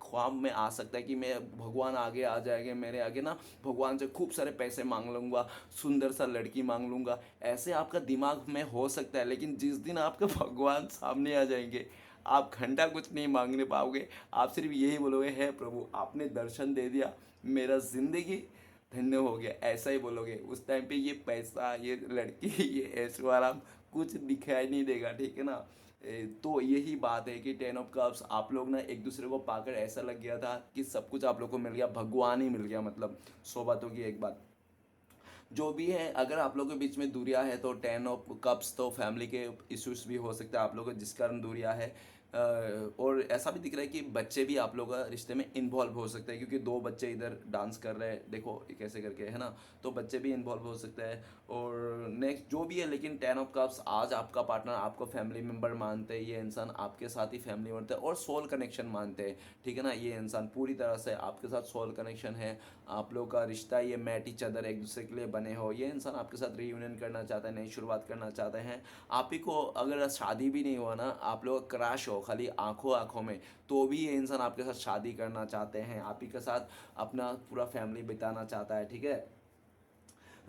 ख्वाब में आ सकता है कि मैं भगवान आगे आ जाएंगे मेरे आगे ना, भगवान से खूब सारे पैसे मांग लूँगा, सुंदर सा लड़की मांग लूँगा, ऐसे आपका दिमाग में हो सकता है। लेकिन जिस दिन आपके भगवान सामने आ जाएंगे, आप घंटा कुछ नहीं मांगने पाओगे, आप सिर्फ यही बोलोगे हे प्रभु आपने दर्शन दे दिया, मेरा जिंदगी धन्य हो गया, ऐसा ही बोलोगे। उस टाइम पे ये पैसा, ये लड़की, ये ऐशो आराम कुछ दिखाई नहीं देगा, ठीक है ना। तो यही बात है कि 10 ऑफ कप्स आप लोग ना एक दूसरे को पाकर ऐसा लग गया था कि सब कुछ आप लोग को मिल गया, भगवान ही मिल गया, मतलब 100 बातों की एक बात। जो भी है, अगर आप लोगों के बीच में दूरियां है तो 10 ऑफ कप्स तो फैमिली के इश्यूज भी हो सकता है आप लोगों को, जिस कारण दूरियां है। और ऐसा भी दिख रहा है कि बच्चे भी आप लोगों का रिश्ते में इन्वॉल्व हो सकते हैं, क्योंकि 2 बच्चे इधर डांस कर रहे हैं, देखो ये कैसे करके, है ना। तो बच्चे भी इन्वॉल्व हो सकते हैं। और नेक्स्ट जो भी है, लेकिन 10 ऑफ कप्स आज आपका पार्टनर आपको फैमिली मेम्बर मानते हैं, ये इंसान आपके साथ ही फैमिली मानते हैं और सोल कनेक्शन मानते हैं, ठीक है ना। ये इंसान पूरी तरह से आपके साथ सोल कनेक्शन है, आप लोग का रिश्ता ये मैट ईच अदर, एक दूसरे के लिए बने हो। ये इंसान आपके साथ रीयूनियन करना चाहता है, नई शुरुआत करना चाहते हैं। आप ही को अगर शादी भी नहीं हुआ ना, आप लोग क्रैश हो खाली आंखों आंखों में, तो भी ये इंसान आपके साथ शादी करना चाहते हैं, आप ही के साथ अपना पूरा फैमिली बिताना चाहता है, ठीक है।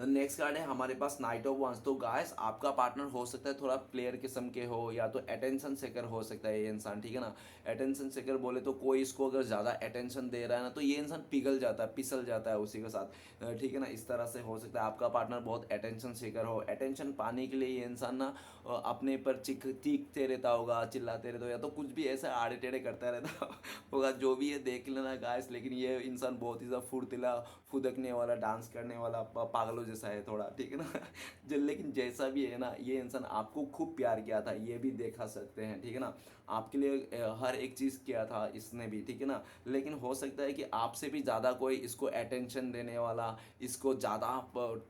नेक्स्ट कार्ड है हमारे पास नाइट ऑफ वंस। तो गाइस आपका पार्टनर हो सकता है थोड़ा प्लेयर किस्म के हो, या तो अटेंशन सेकर हो सकता है ये इंसान, ठीक है ना। अटेंशन सेकर बोले तो कोई इसको अगर ज़्यादा अटेंशन दे रहा है ना, तो ये इंसान पिघल जाता है, पिसल जाता है उसी के साथ, ठीक है ना। इस तरह से हो सकता है आपका पार्टनर बहुत अटेंशन सेकर हो, अटेंशन पाने के लिए ये इंसान ना अपने पर चीखते रहता होगा, चिल्लाते रहता होगा, या तो कुछ भी ऐसा आड़े टेढ़े करता रहता होगा, जो भी है देख लेना गाइस। लेकिन ये इंसान बहुत ही ज़्यादा फुर्तीला, फुदकने वाला, डांस करने वाला, पागलों जैसा है थोड़ा, ठीक है ना। लेकिन जैसा भी है ना, ये इंसान आपको खूब प्यार किया था, ये भी देखा सकते हैं, ठीक है ना। आपके लिए हर एक चीज़ किया था इसने भी, ठीक है ना। लेकिन हो सकता है कि आपसे भी ज़्यादा कोई इसको अटेंशन देने वाला, इसको ज़्यादा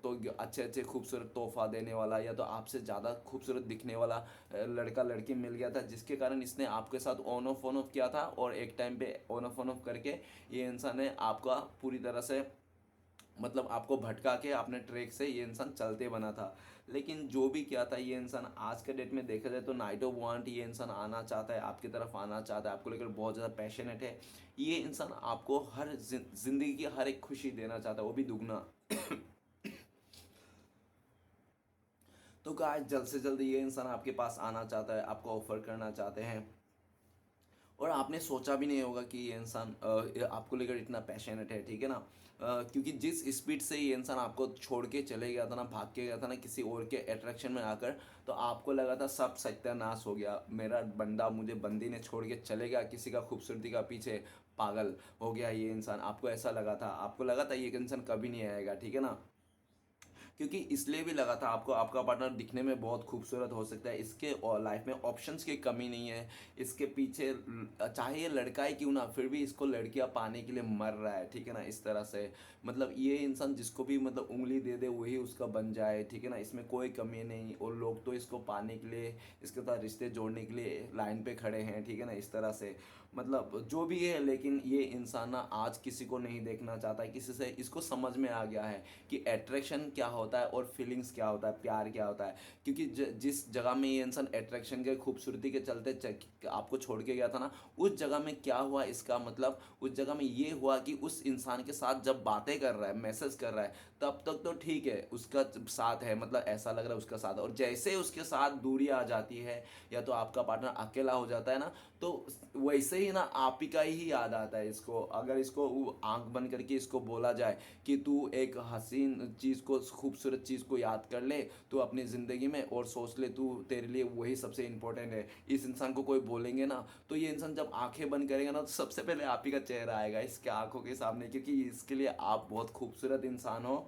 तो अच्छे अच्छे खूबसूरत तोहफा देने वाला, या तो आपसे ज़्यादा खूबसूरत दिखने वाला लड़का लड़की मिल गया था, जिसके कारण इसने आपके साथ ऑन ऑफ किया था, और एक टाइम पे ऑन ऑफ करके ये इंसान ने आपका पूरी तरह से, मतलब आपको भटका के अपने ट्रैक से ये इंसान चलते बना था। लेकिन जो भी क्या था, ये इंसान आज के डेट में देखा जाए तो नाइट ऑफ वांट, ये इंसान आना चाहता है आपकी तरफ, आना चाहता है आपको लेकर, बहुत ज़्यादा पैशनेट है। ये इंसान आपको हर जिंदगी की हर एक खुशी देना चाहता है, वो भी दुगना। तो गाइस जल्द से जल्द ये इंसान आपके पास आना चाहता है, आपको ऑफर करना चाहते हैं। और आपने सोचा भी नहीं होगा कि ये इंसान ये आपको लेकर इतना पैशनेट है, ठीक है ना। क्योंकि जिस स्पीड से ये इंसान आपको छोड़ के चले गया था ना, भाग के गया था ना किसी और के अट्रैक्शन में आकर, तो आपको लगा था सब सत्यानाश हो गया, मेरा बंदा मुझे बंदी ने छोड़ के चले गया किसी का खूबसूरती का पीछे, पागल हो गया ये इंसान। आपको ऐसा लगा था, आपको लगा था ये इंसान कभी नहीं आएगा, ठीक है ना। क्योंकि इसलिए भी लगा था आपको, आपका पार्टनर दिखने में बहुत खूबसूरत हो सकता है, इसके और लाइफ में ऑप्शंस की कमी नहीं है, इसके पीछे चाहे ये लड़का ही क्यों ना, फिर भी इसको लड़कियां पाने के लिए मर रहा है, ठीक है ना। इस तरह से मतलब ये इंसान जिसको भी मतलब उंगली दे दे वही उसका बन जाए, ठीक है ना, इसमें कोई कमी नहीं। और लोग तो इसको पाने के लिए, इसके साथ रिश्ते जोड़ने के लिए लाइन पे खड़े हैं, ठीक है ना। इस तरह से मतलब जो भी है, लेकिन ये इंसान ना आज किसी को नहीं देखना चाहता है किसी से, इसको समझ में आ गया है कि अट्रैक्शन क्या होता है और फीलिंग्स क्या होता है, प्यार क्या होता है। क्योंकि जिस जगह में ये इंसान अट्रैक्शन के खूबसूरती के चलते आपको छोड़ के गया था ना, उस जगह में क्या हुआ, इसका मतलब उस जगह में ये हुआ कि उस इंसान के साथ जब बातें कर रहा है, मैसेज कर रहा है, तब तक तो ठीक है, उसका साथ है, मतलब ऐसा लग रहा है उसका साथ है। और जैसे उसके साथ दूरी आ जाती है, या तो आपका पार्टनर अकेला हो जाता है ना, तो वैसे ही ना आप ही का ही याद आता है इसको। अगर इसको आंख बंद करके इसको बोला जाए कि तू एक हसीन चीज़ को, खूबसूरत चीज़ को याद कर ले तू अपनी ज़िंदगी में, और सोच ले तू, तेरे लिए वही सबसे इम्पोर्टेंट है, इस इंसान को कोई बोलेंगे ना, तो ये इंसान जब आंखें बंद करेगा ना, तो सबसे पहले आप ही का चेहरा आएगा इसके आंखों के सामने, क्योंकि इसके लिए आप बहुत खूबसूरत इंसान हो।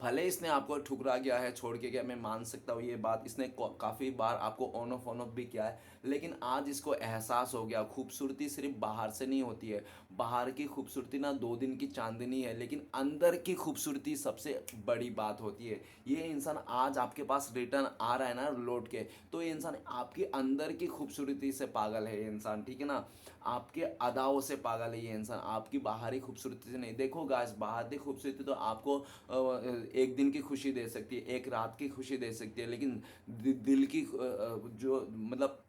भले इसने आपको ठुकरा गया है, छोड़ के गया, मैं मान सकता हूँ ये बात, इसने काफ़ी बार आपको ऑन ऑफ भी किया है, लेकिन आज इसको एहसास हो गया खूबसूरती सिर्फ बाहर से नहीं होती है। बाहर की खूबसूरती ना 2 दिन की चांदनी है, लेकिन अंदर की खूबसूरती सबसे बड़ी बात होती है। ये इंसान आज आपके पास रिटर्न आ रहा है ना लौट के, तो ये इंसान आपके अंदर की खूबसूरती से पागल है ये इंसान, ठीक है ना। आपके अदाओं से पागल है ये इंसान, आपकी बाहरी खूबसूरती से नहीं। देखो गाइस, बाहर की खूबसूरती तो आपको एक दिन की खुशी दे सकती है, एक रात की खुशी दे सकती है, लेकिन दिल की जो मतलब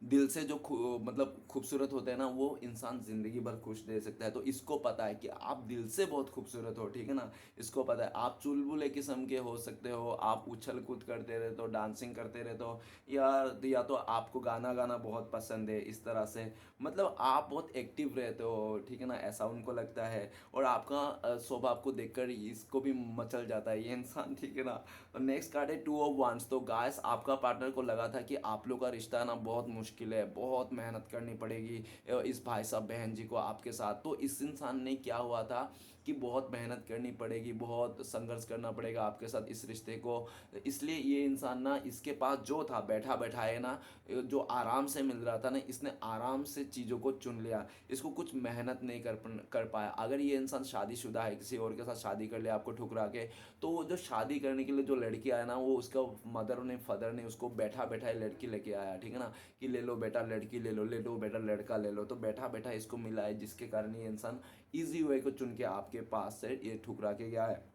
दिल से जो मतलब खूबसूरत होते हैं ना, वो इंसान ज़िंदगी भर खुश रह सकता है। तो इसको पता है कि आप दिल से बहुत खूबसूरत हो, ठीक है ना। इसको पता है आप चुलबुले किस्म के हो सकते हो, आप उछल कूद करते रहते हो, डांसिंग करते रहते हो, या तो आपको गाना गाना बहुत पसंद है इस तरह से, मतलब आप बहुत एक्टिव रहते हो, ठीक है ना, ऐसा उनको लगता है। और आपका स्वभाव को देखकर इसको भी मचल जाता है ये इंसान, ठीक है ना। नेक्स्ट कार्ड है टू ऑफ वांड्स। तो गाइस आपका पार्टनर को लगा था कि आप लोग का रिश्ता ना बहुत मुश्किल है, बहुत मेहनत करनी पड़ेगी इस भाई साहब बहन जी को आपके साथ। तो इस इंसान ने क्या हुआ था कि बहुत मेहनत करनी पड़ेगी, बहुत संघर्ष करना पड़ेगा आपके साथ इस रिश्ते को। इसलिए ये इंसान ना, इसके पास जो था बैठा बैठाए ना, जो आराम से मिल रहा था ना, इसने आराम से चीज़ों को चुन लिया। इसको कुछ मेहनत नहीं कर पाया। अगर ये इंसान शादीशुदा है, किसी और के साथ शादी कर लिया आपको ठुकरा के, तो वो जो शादी करने के लिए जो लड़की आया ना, वो उसका मदर ने फादर ने उसको बैठा बैठा लड़की लेके आया, ठीक है ना, कि ले लो बेटा लड़की ले लो बेटा लड़का ले लो। तो बैठा बैठा इसको मिला है, जिसके कारण ये इंसान इजी वे को चुन के आपके पास से ये ठुकरा के गया है।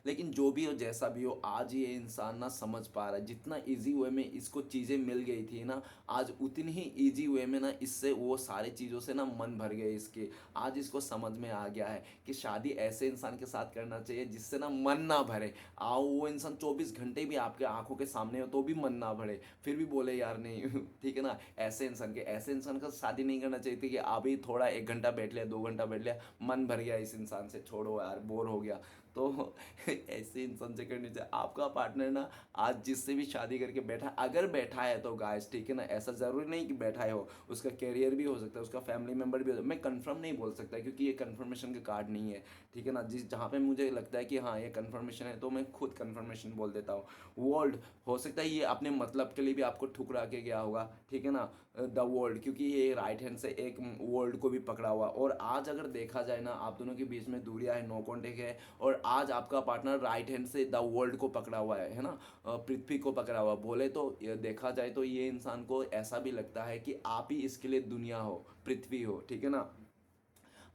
लेकिन जो भी हो जैसा भी हो, आज ये इंसान ना समझ पा रहा है, जितना इजी वे में इसको चीज़ें मिल गई थी ना, आज उतनी ही इजी वे में ना इससे वो सारी चीज़ों से ना मन भर गए इसके। आज इसको समझ में आ गया है कि शादी ऐसे इंसान के साथ करना चाहिए जिससे ना मन ना भरे। आओ वो इंसान 24 घंटे भी आपके आंखों के सामने हो तो भी मन ना भरे, फिर भी बोले यार नहीं ठीक है ना। ऐसे इंसान का शादी नहीं करना चाहिए थी कि अभी थोड़ा 1 घंटा बैठ लिया, 2 घंटा बैठ लिया, मन भर गया इस इंसान से, छोड़ो यार बोर हो गया। तो ऐसे इंसान से करनी चाहिए। आपका पार्टनर ना आज जिससे भी शादी करके बैठा, अगर बैठा है तो गाइस, ठीक है ना, ऐसा ज़रूरी नहीं कि बैठा है हो, उसका कैरियर भी हो सकता है, उसका फैमिली मेम्बर भी हो सकता है। मैं कंफर्म नहीं बोल सकता क्योंकि ये कंफर्मेशन का कार्ड नहीं है, ठीक है ना। जिस जहाँ पे मुझे लगता है कि हाँ ये कंफर्मेशन है तो मैं खुद कंफर्मेशन बोल देता हूँ। वर्ल्ड हो सकता है ये अपने मतलब के लिए भी आपको ठुकरा के गया होगा, ठीक है ना। द वर्ल्ड, क्योंकि ये राइट हैंड से एक वर्ल्ड को भी पकड़ा हुआ। और आज अगर देखा जाए ना, आप दोनों के बीच में दूरियां है, नो कॉन्टेक्ट है, और आज आपका पार्टनर राइट हैंड से द वर्ल्ड को पकड़ा हुआ है ना, पृथ्वी को पकड़ा हुआ। बोले तो ये देखा जाए तो ये इंसान को ऐसा भी लगता है कि आप ही इसके लिए दुनिया हो, पृथ्वी हो, ठीक है ना,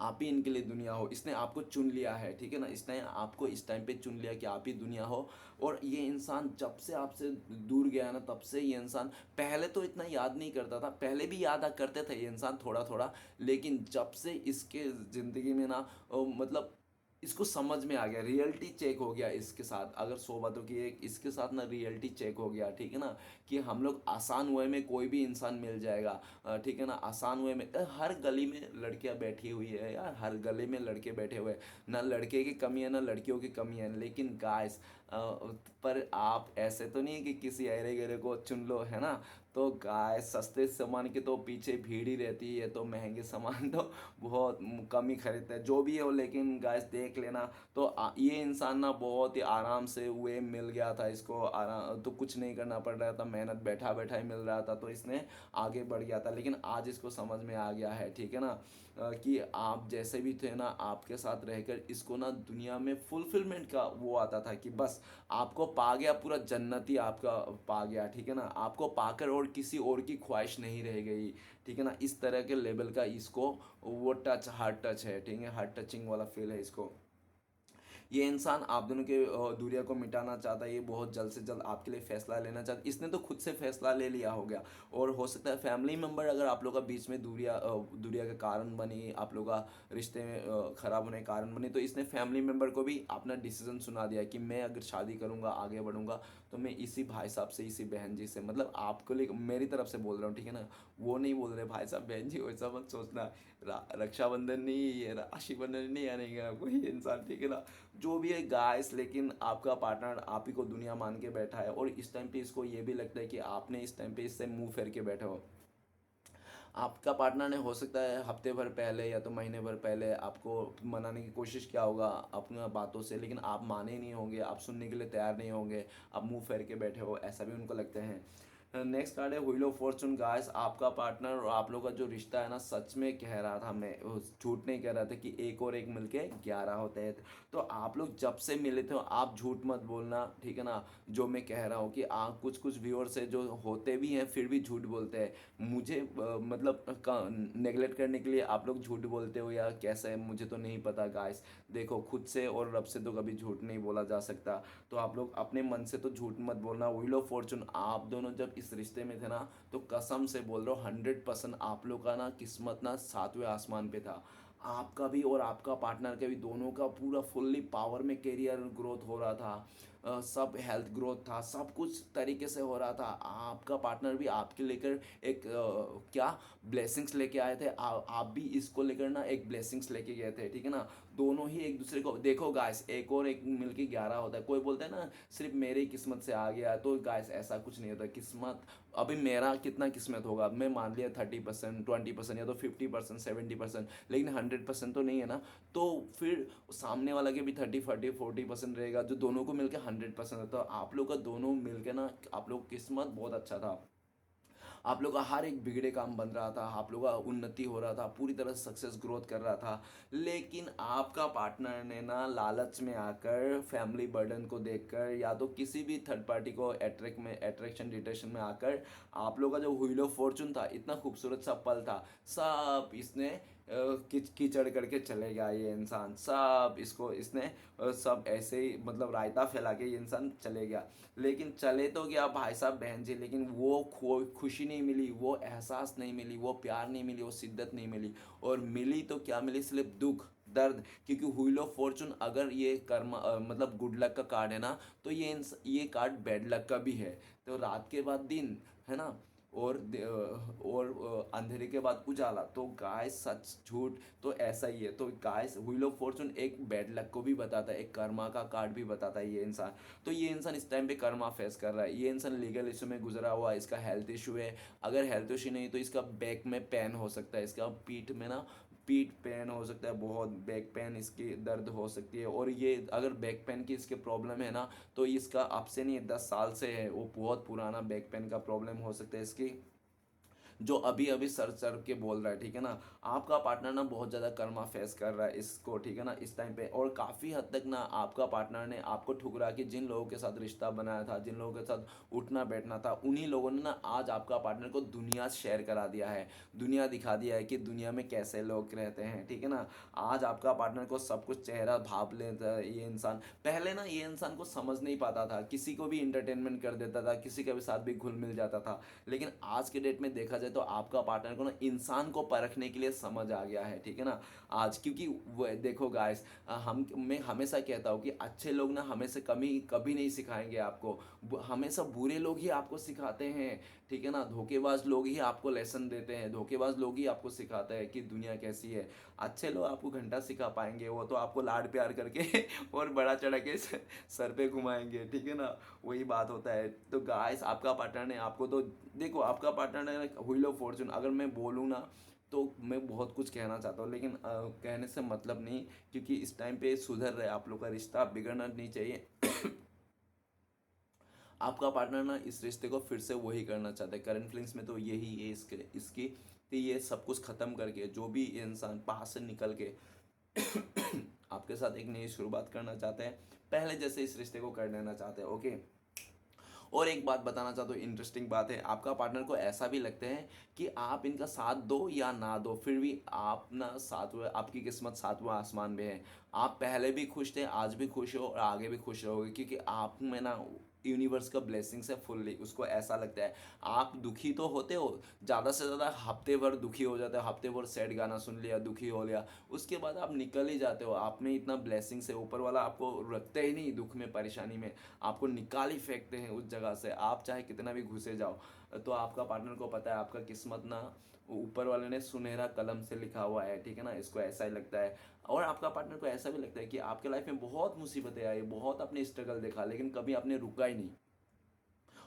आप ही इनके लिए दुनिया हो। इसने आपको चुन लिया है, ठीक है ना, इसने आपको इस टाइम पे चुन लिया कि आप ही दुनिया हो। और ये इंसान जब से आपसे दूर गया ना, तब से ये इंसान, पहले तो इतना याद नहीं करता था, पहले भी याद करते थे ये इंसान थोड़ा थोड़ा, लेकिन जब से इसके ज़िंदगी में ना मतलब इसको समझ में आ गया, रियलिटी चेक हो गया इसके साथ। अगर 100 बातों की एक इसके साथ ना रियलिटी चेक हो गया, ठीक है ना, कि हम लोग आसान वे में कोई भी इंसान मिल जाएगा, ठीक है ना, आसान वे में। हर गली में लड़कियां बैठी हुई है यार, हर गली में लड़के बैठे हुए हैं, ना लड़के की कमी है ना लड़कियों की कमी है। लेकिन गाइस पर आप ऐसे तो नहीं है कि किसी अरे गरे को चुन लो, है ना। तो गाइस सस्ते सामान के तो पीछे भीड़ ही रहती है, तो महंगे सामान तो बहुत कम ही खरीदते हैं, जो भी हो। लेकिन गाइस देख लेना, तो ये इंसान ना बहुत ही आराम से वे मिल गया था इसको, आराम तो कुछ नहीं करना पड़ रहा था, मेहनत बैठा बैठा ही मिल रहा था, तो इसने आगे बढ़ गया था। लेकिन आज इसको समझ में आ गया है, ठीक है ना, कि आप जैसे भी थे ना, आपके साथ रहकर इसको ना दुनिया में फुलफिलमेंट का वो आता था कि बस आपको पा गया, पूरा जन्नती आपका पा गया, ठीक है ना, आपको पाकर और किसी और की ख्वाहिश नहीं रह गई, ठीक है ना। इस तरह के लेवल का इसको वो टच, हार्ट टच है, ठीक है, हार्ट टचिंग वाला फील है इसको। ये इंसान आप दोनों के दूरिया को मिटाना चाहता है, ये बहुत जल्द से जल्द आपके लिए फैसला लेना चाहता है। इसने तो खुद से फैसला ले लिया हो गया। और हो सकता है फैमिली मेम्बर अगर आप लोग का बीच में दूरिया का कारण बनी, आप लोग का रिश्ते में खराब होने का कारण बनी, तो इसने फैमिली मेम्बर को भी अपना डिसीजन सुना दिया कि मैं अगर शादी करूंगा, आगे बढ़ूंगा, तो मैं इसी भाई साहब से, इसी बहन जी से, मतलब आपको लिए मेरी तरफ से बोल रहा हूँ, ठीक है ना। वो नहीं बोल रहे भाई साहब बहन जी वैसा मत सोचना, रक्षाबंधन नहीं, ये राशि बंधन नहीं आने कोई इंसान, ठीक है ना। जो भी है गाइस, लेकिन आपका पार्टनर आप ही को दुनिया मान के बैठा है, और इस टाइम पे इसको ये भी लगता है कि आपने इस टाइम पे इससे मुंह फेर के बैठे हो। आपका पार्टनर ने हो सकता है हफ्ते भर पहले या तो महीने भर पहले आपको मनाने की कोशिश किया होगा अपनी बातों से, लेकिन आप माने नहीं होंगे, आप सुनने के लिए तैयार नहीं होंगे, आप मुंह फेर के बैठे हो, ऐसा भी उनको लगता है। नेक्स्ट कार्ड है व्हील ऑफ फॉर्चून। गाइस आपका पार्टनर और आप लोग का जो रिश्ता है ना, सच में कह रहा था मैं, झूठ नहीं कह रहा था, कि एक और एक मिलके 11 होते हैं। तो आप लोग जब से मिले थे, आप झूठ मत बोलना, ठीक है ना। जो मैं कह रहा हूँ कि आप कुछ कुछ व्यूअर्स है जो होते भी हैं फिर भी झूठ बोलते हैं, मुझे मतलब नेगलेक्ट करने के लिए आप लोग झूठ बोलते हो या कैसा है मुझे तो नहीं पता गाइस। देखो खुद से और रब से तो कभी झूठ नहीं बोला जा सकता, तो आप लोग अपने मन से तो झूठ मत बोलना। व्हील ऑफ फॉर्चून, आप दोनों जब इस रिश्ते में थे ना, तो कसम से बोल रहा हूँ 100% आप लोग का ना किस्मत ना सातवें आसमान पे था। आपका भी और आपका पार्टनर का भी, दोनों का पूरा फुल्ली पावर में करियर ग्रोथ हो रहा था। सब हेल्थ ग्रोथ था, सब कुछ तरीके से हो रहा था। आपका पार्टनर भी आपके लेकर एक क्या ब्लेसिंग्स लेके आए थे, आप भी इसको लेकर ना एक ब्लेसिंग्स लेके गए थे, ठीक है ना। दोनों ही एक दूसरे को देखो गाइस, एक और एक मिलके 11 होता है। कोई बोलता है ना सिर्फ मेरी किस्मत से आ गया, तो गाइस ऐसा कुछ नहीं होता। किस्मत अभी मेरा कितना किस्मत होगा, मैं मान लिया 30%, 20% या तो 50%, 70%, लेकिन 100% तो नहीं है ना। तो फिर सामने वाला के भी 30, 40, 40% रहेगा, जो दोनों को मिलकर 100% है। तो आप लोग का दोनों मिलकर ना, आप लोग किस्मत बहुत अच्छा था। आप लोग का हर एक बिगड़े काम बन रहा था, आप लोग का उन्नति हो रहा था, पूरी तरह सक्सेस ग्रोथ कर रहा था। लेकिन आपका पार्टनर ने ना लालच में आकर, फैमिली बर्डन को देखकर, या तो किसी भी थर्ड पार्टी को अट्रैक्शन डिटेक्शन में आकर, आप लोग का जो व्हील ऑफ फॉर्चून था, इतना खूबसूरत सा पल था, सब इसने कीचड़ करके चले गया। ये इंसान सब इसको इसने सब ऐसे ही मतलब रायता फैला के ये इंसान चले गया। लेकिन चले तो गया भाई साहब बहन जी, लेकिन वो खुशी नहीं मिली, वो एहसास नहीं मिली, वो प्यार नहीं मिली, वो शिद्दत नहीं मिली। और मिली तो क्या मिली, सिर्फ दुख, दर्द। क्योंकि व्हील ऑफ फॉर्चून अगर ये कर्म मतलब गुड लक का कार्ड है ना, तो ये कार्ड बैड लक का भी है। तो रात के बाद दिन है ना, और अंधेरे के बाद उजाला। तो गाइस सच झूठ तो ऐसा ही है। तो गाइस व्हील ऑफ फॉर्चून एक बैड लक को भी बताता है, एक कर्मा का कार्ड भी बताता है ये इंसान। तो ये इंसान इस टाइम पे कर्मा फेस कर रहा है। ये इंसान लीगल इशू में गुजरा हुआ है, इसका हेल्थ इशू है। अगर हेल्थ इशू नहीं तो इसका बैक में पेन हो सकता है, इसका पीठ में ना पीठ पेन हो सकता है, बहुत बैक पेन इसकी दर्द हो सकती है। और ये अगर बैक पेन की इसके प्रॉब्लम है ना, तो इसका अब से नहीं 10 साल से है, वो बहुत पुराना बैक पेन का प्रॉब्लम हो सकता है इसकी, जो अभी अभी सर सर के बोल रहा है, ठीक है ना। आपका पार्टनर ना बहुत ज़्यादा कर्मा फेस कर रहा है इसको, ठीक है ना, इस टाइम पे। और काफ़ी हद तक ना आपका पार्टनर ने आपको ठुकरा के जिन लोगों के साथ रिश्ता बनाया था, जिन लोगों के साथ उठना बैठना था, उन्हीं लोगों ने ना आज आपका पार्टनर को दुनिया शेयर करा दिया है, दुनिया दिखा दिया है कि दुनिया में कैसे लोग रहते हैं, ठीक है ना। आज आपका पार्टनर को सब कुछ चेहरा भाप लेता है ये इंसान। पहले ना ये इंसान को समझ नहीं पाता था, किसी को भी इंटरटेनमेंट कर देता था, किसी के भी साथ भी घुल मिल जाता था। लेकिन आज के डेट में देखा जाए तो आपका पार्टनर को ना इंसान को परखने के लिए समझ आ गया है, ठीक है ना आज। क्योंकि वो देखो गाइस, मैं हमेशा कहता हूँ कि अच्छे लोग ना हमें से कमी कभी नहीं सिखाएंगे आपको, हमेशा बुरे लोग ही आपको सिखाते हैं, ठीक है ना। धोखेबाज लोग ही आपको लेसन देते हैं, धोखेबाज लोग ही आपको सिखाते हैं कि दुनिया कैसी है। अच्छे लोग आपको घंटा सिखा पाएंगे, वो तो आपको लाड प्यार करके और बड़ा चढ़ा के सर पे घुमाएंगे, ठीक है ना। वही बात होता है। तो गाइस आपका पार्टनर ने आपको तो देखो, आपका पार्टनर ने व्हील ऑफ फॉर्चून, अगर मैं बोलूँ ना तो मैं बहुत कुछ कहना चाहता हूँ, लेकिन कहने से मतलब नहीं। क्योंकि इस टाइम पे सुधर रहा है आप लोग का रिश्ता, बिगड़ना नहीं चाहिए। आपका पार्टनर ना इस रिश्ते को फिर से वही करना चाहता है। करंट फीलिंग्स में तो यही है इसकी कि ये सब कुछ ख़त्म करके, जो भी इंसान पास से निकल के आपके साथ एक नई शुरुआत करना चाहते हैं, पहले जैसे इस रिश्ते को कर लेना चाहते हैं, ओके। और एक बात बताना चाहता हूँ, इंटरेस्टिंग बात है, आपका पार्टनर को ऐसा भी लगता है कि आप इनका साथ दो या ना दो, फिर भी आप ना सातवें, आपकी किस्मत सातवें आसमान में है। आप पहले भी खुश थे, आज भी खुश हो और आगे भी खुश रहोगे, क्योंकि आप में ना यूनिवर्स का ब्लेसिंग्स है फुल्ली। उसको ऐसा लगता है, आप दुखी तो होते हो, ज़्यादा से ज़्यादा हफ्ते भर दुखी हो जाते हो, हफ्ते भर सैड गाना सुन लिया, दुखी हो लिया, उसके बाद आप निकल ही जाते हो। आप में इतना ब्लेसिंग्स है, ऊपर वाला आपको रखते ही नहीं दुख में परेशानी में, आपको निकाल ही फेंकते हैं उस जगह से, आप चाहे कितना भी घुसे जाओ। तो आपका पार्टनर को पता है आपका किस्मत ना ऊपर वाले ने सुनहरा कलम से लिखा हुआ है, ठीक है ना, इसको ऐसा ही लगता है। और आपका पार्टनर को ऐसा भी लगता है कि आपके लाइफ में बहुत मुसीबतें आई, बहुत आपने स्ट्रगल देखा, लेकिन कभी आपने रुका ही नहीं।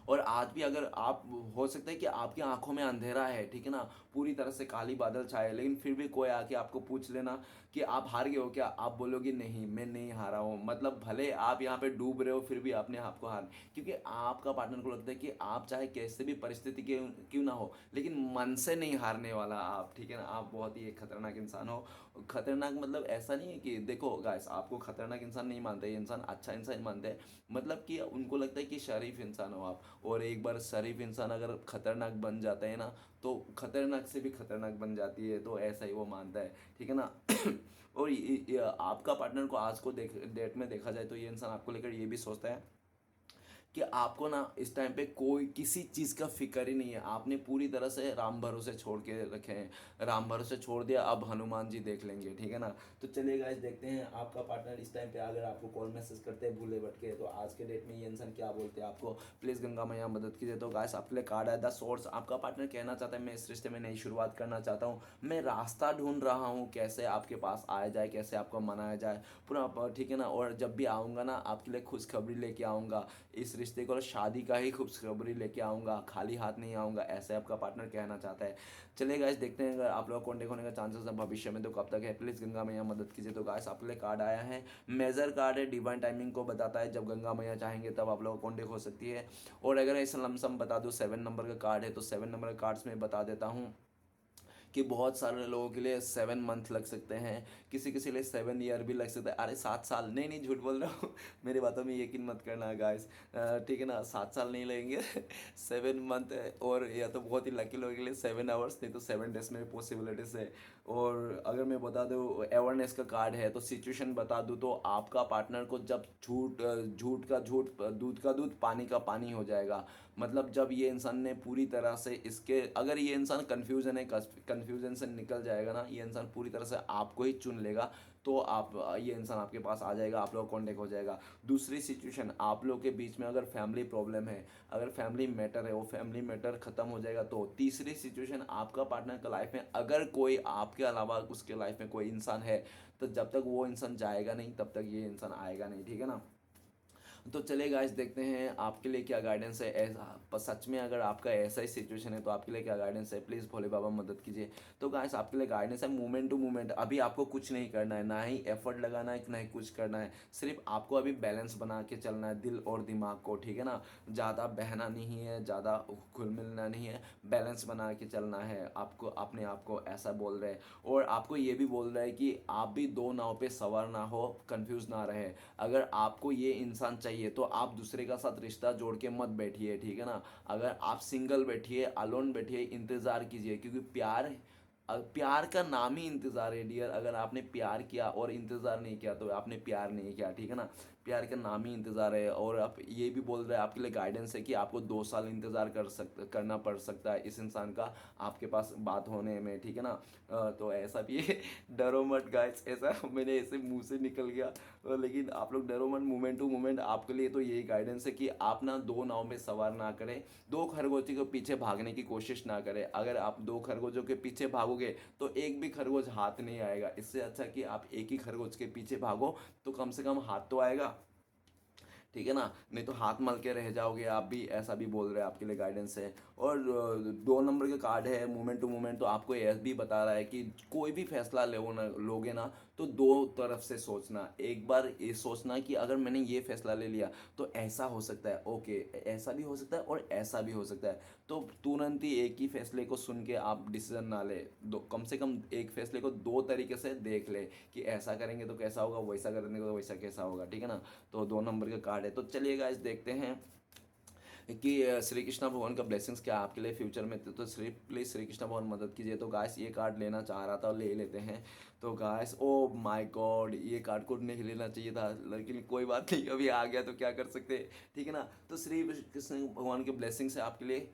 और आज भी अगर आप, हो सकता है कि आपकी आंखों में अंधेरा है, ठीक है ना, पूरी तरह से काली बादल छाए, लेकिन फिर भी कोई आके आपको पूछ लेना कि आप हार गए हो क्या, आप बोलोगे नहीं मैं नहीं हारा हूँ। मतलब भले आप यहाँ पे डूब रहे हो, फिर भी अपने आप को हार, क्योंकि आपका पार्टनर को लगता है कि आप चाहे कैसे भी परिस्थिति क्यों क्यों ना हो, लेकिन मन से नहीं हारने वाला आप, ठीक है ना। आप बहुत ही एक खतरनाक इंसान हो। खतरनाक मतलब ऐसा नहीं है कि, देखो गाइस, आपको खतरनाक इंसान नहीं मानते, ये इंसान अच्छा इंसान मानते हैं। मतलब कि उनको लगता है कि शरीफ इंसान हो आप। और एक बार शरीफ इंसान अगर खतरनाक बन जाता है ना, तो खतरनाक से भी खतरनाक बन जाती है, तो ऐसा ही वो मानता है, ठीक है ना। और आपका पार्टनर को आज को डेट में देखा जाए तो ये इंसान आपको लेकर ये भी सोचता है कि आपको ना इस टाइम पे कोई किसी चीज़ का फिक्र ही नहीं है, आपने पूरी तरह से राम भरोसे छोड़ के रखे हैं, राम भरोसे छोड़ दिया, अब हनुमान जी देख लेंगे, ठीक है ना। तो चलिए गाइस देखते हैं आपका पार्टनर इस टाइम पे अगर आपको कॉल मैसेज करते हैं भूले भटके, तो आज के डेट में ये इंसान क्या बोलते हैं आपको, प्लीज़ गंगा मैया मदद कीजिए। तो गाइस आपके लिए कार्ड है द सोर्स। आपका पार्टनर कहना चाहता है मैं इस रिश्ते में नई शुरुआत करना चाहता हूँ, मैं रास्ता ढूंढ रहा हूँ कैसे आपके पास आया जाए, कैसे आपको मनाया जाए पूरा, ठीक है ना। और जब भी आऊँगा ना आपके लिए खुशखबरी लेके आऊँगा, इस रिश्ते को शादी का ही खुशखबरी लेके आऊँगा, खाली हाथ नहीं आऊँगा, ऐसे आपका पार्टनर कहना चाहता है। चलिए गाइस देखते हैं अगर आप लोग कॉन्टेक्ट होने का चांसेस है भविष्य में तो कब तक है, प्लीज़ गंगा मैया मदद कीजिए। तो गाइस आपके लिए कार्ड आया है मेजर कार्ड है, डिवाइन टाइमिंग को बताता है, जब गंगा मैया चाहेंगे तब आप लोग कॉन्टेक्ट हो सकती है। और अगर ऐसा लमसम बता दूँ 7 नंबर का कार्ड है, तो 7 नंबर कार्ड्स में बता देता हूँ कि बहुत सारे लोगों के लिए 7 मंथ लग सकते हैं, किसी किसी लिए 7 ईयर भी लग सकता है। अरे 7 साल नहीं, नहीं झूठ बोल रहा हूँ मेरी बातों में यकीन मत करना गाइस, ठीक है ना, 7 साल नहीं लगेंगे 7 मंथ है। और या तो बहुत ही लकी लोगों के लिए 7 आवर्स, नहीं तो 7 डेज में भी पॉसिबिलिटीज है। और अगर मैं बता दूँ अवेयरनेस का कार्ड है, तो सिचुएशन बता दूँ तो आपका पार्टनर को जब झूठ का झूठ, दूध का दूध, पानी का पानी हो जाएगा। मतलब जब ये इंसान ने पूरी तरह से इसके, अगर ये इंसान कन्फ्यूजन है, कन्फ्यूजन से निकल जाएगा ना, ये इंसान पूरी तरह से आपको ही चुन लेगा, तो आप ये इंसान आपके पास आ जाएगा, आप लोग कॉन्टेक्ट हो जाएगा। दूसरी सिचुएशन, आप लोग के बीच में अगर फैमिली प्रॉब्लम है, अगर फैमिली मैटर है, वो फैमिली मैटर खत्म हो जाएगा। तो तीसरी सिचुएशन, आपका पार्टनर का लाइफ में अगर कोई आपके अलावा उसके लाइफ में कोई इंसान है, तो जब तक वो इंसान जाएगा नहीं तब तक ये इंसान आएगा नहीं, ठीक है ना। तो चलिए गाइस देखते हैं आपके लिए क्या गाइडेंस है, ऐसा सच में अगर आपका ऐसा ही सिचुएशन है तो आपके लिए क्या गाइडेंस है, प्लीज़ भोले बाबा मदद कीजिए। तो गाइस आपके लिए गाइडेंस है मोमेंट टू मोमेंट, अभी आपको कुछ नहीं करना है, ना ही एफर्ट लगाना है, ना ही कुछ करना है, सिर्फ आपको अभी बैलेंस बना के चलना है दिल और दिमाग को, ठीक है ना। ज़्यादा बहना नहीं है, ज़्यादा घुल मिलना नहीं है, बैलेंस बना के चलना है आपको, अपने आप को ऐसा बोल रहे हैं। और आपको ये भी बोल रहा है कि आप भी दो नाव पे सवार ना हो, कंफ्यूज ना रहे। अगर आपको ये इंसान चाहिए तो आप दूसरे का साथ रिश्ता जोड़ के मत बैठिए, ठीक है ना। अगर आप सिंगल बैठिए, अलोन बैठिए, इंतज़ार कीजिए, क्योंकि प्यार का नाम ही इंतज़ार है डियर। अगर आपने प्यार किया और इंतज़ार नहीं किया तो आपने प्यार नहीं किया, ठीक है ना। प्यार का नाम ही इंतज़ार है। और आप ये भी बोल रहे हैं, आपके लिए गाइडेंस है कि आपको 2 साल इंतज़ार करना पड़ सकता है इस इंसान का आपके पास बात होने में, ठीक है ना। तो ऐसा भी है डरो मत गाइस, ऐसा मैंने ऐसे मुंह से निकल गया, लेकिन आप लोग डरो मत, मोमेंट टू मोमेंट आपके लिए तो यही गाइडेंस है कि आप ना दो नाव में सवार ना करें, दो खरगोशों के पीछे भागने की कोशिश ना करें। अगर आप दो खरगोशों के पीछे भागोगे तो एक भी खरगोश हाथ नहीं आएगा, इससे अच्छा कि आप एक ही खरगोश के पीछे भागो, तो कम से कम हाथ तो आएगा, ठीक है ना। नहीं तो हाथ मल के रह जाओगे आप भी, ऐसा भी बोल रहे हैं, आपके लिए गाइडेंस है। और 2 नंबर के कार्ड है मोमेंट टू मोमेंट, तो आपको यह भी बता रहा है कि कोई भी फैसला लोगे ना, तो दो तरफ से सोचना। एक बार ये सोचना कि अगर मैंने ये फैसला ले लिया तो ऐसा हो सकता है, ओके ऐसा भी हो सकता है और ऐसा भी हो सकता है। तो तुरंत ही एक ही फैसले को सुन के आप डिसीजन ना ले, दो कम से कम एक फैसले को दो तरीके से देख ले कि ऐसा करेंगे तो कैसा होगा, वैसा करेंगे तो वैसा कैसा होगा, ठीक है ना। तो 2 नंबर का कार्ड है। तो चलिए गाइस देखते हैं कि श्री कृष्णा भगवान का ब्लेसिंग्स क्या आपके लिए फ्यूचर में, तो श्री प्लीज श्री कृष्णा भगवान मदद कीजिए। तो गाइस ये कार्ड लेना चाह रहा था, ले लेते हैं। तो गाइस ओ माय गॉड, ये कार्ड को नहीं लेना चाहिए था, लेकिन कोई बात नहीं, अभी आ गया तो क्या कर सकते हैं, ठीक है ना। तो श्री कृष्ण भगवान के ब्लेसिंग्स है आपके लिए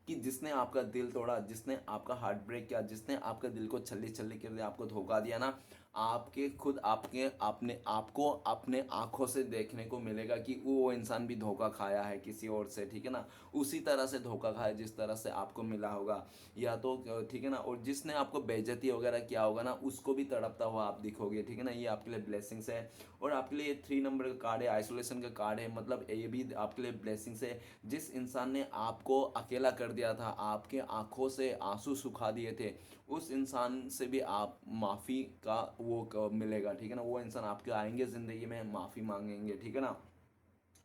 कि जिसने आपका दिल तोड़ा, जिसने आपका हार्ट ब्रेक किया, जिसने आपका दिल को छल्ली छल्ली कर दिया, आपको धोखा दिया ना, आपके खुद आपके अपने आपको अपने आंखों से देखने को मिलेगा कि वो इंसान भी धोखा खाया है किसी और से, ठीक है ना। उसी तरह से धोखा खाया जिस तरह से आपको मिला होगा, या तो ठीक है ना। और जिसने आपको बेइज्जती वगैरह किया होगा ना, उसको भी तड़पता हुआ आप दिखोगे, ठीक है ना। ये आपके लिए ब्लेसिंग्स है। और आपके लिए 3 नंबर का कार्ड है, आइसोलेशन का कार्ड है, मतलब ये भी आपके लिए ब्लेसिंग्स है। जिस इंसान ने आपको अकेला कर दिया था, आपके आंखों से आंसू सुखा दिए थे, उस इंसान से भी आप माफ़ी का मिलेगा, ठीक है ना। वो इंसान आपके आएंगे ज़िंदगी में, माफ़ी मांगेंगे, ठीक है ना।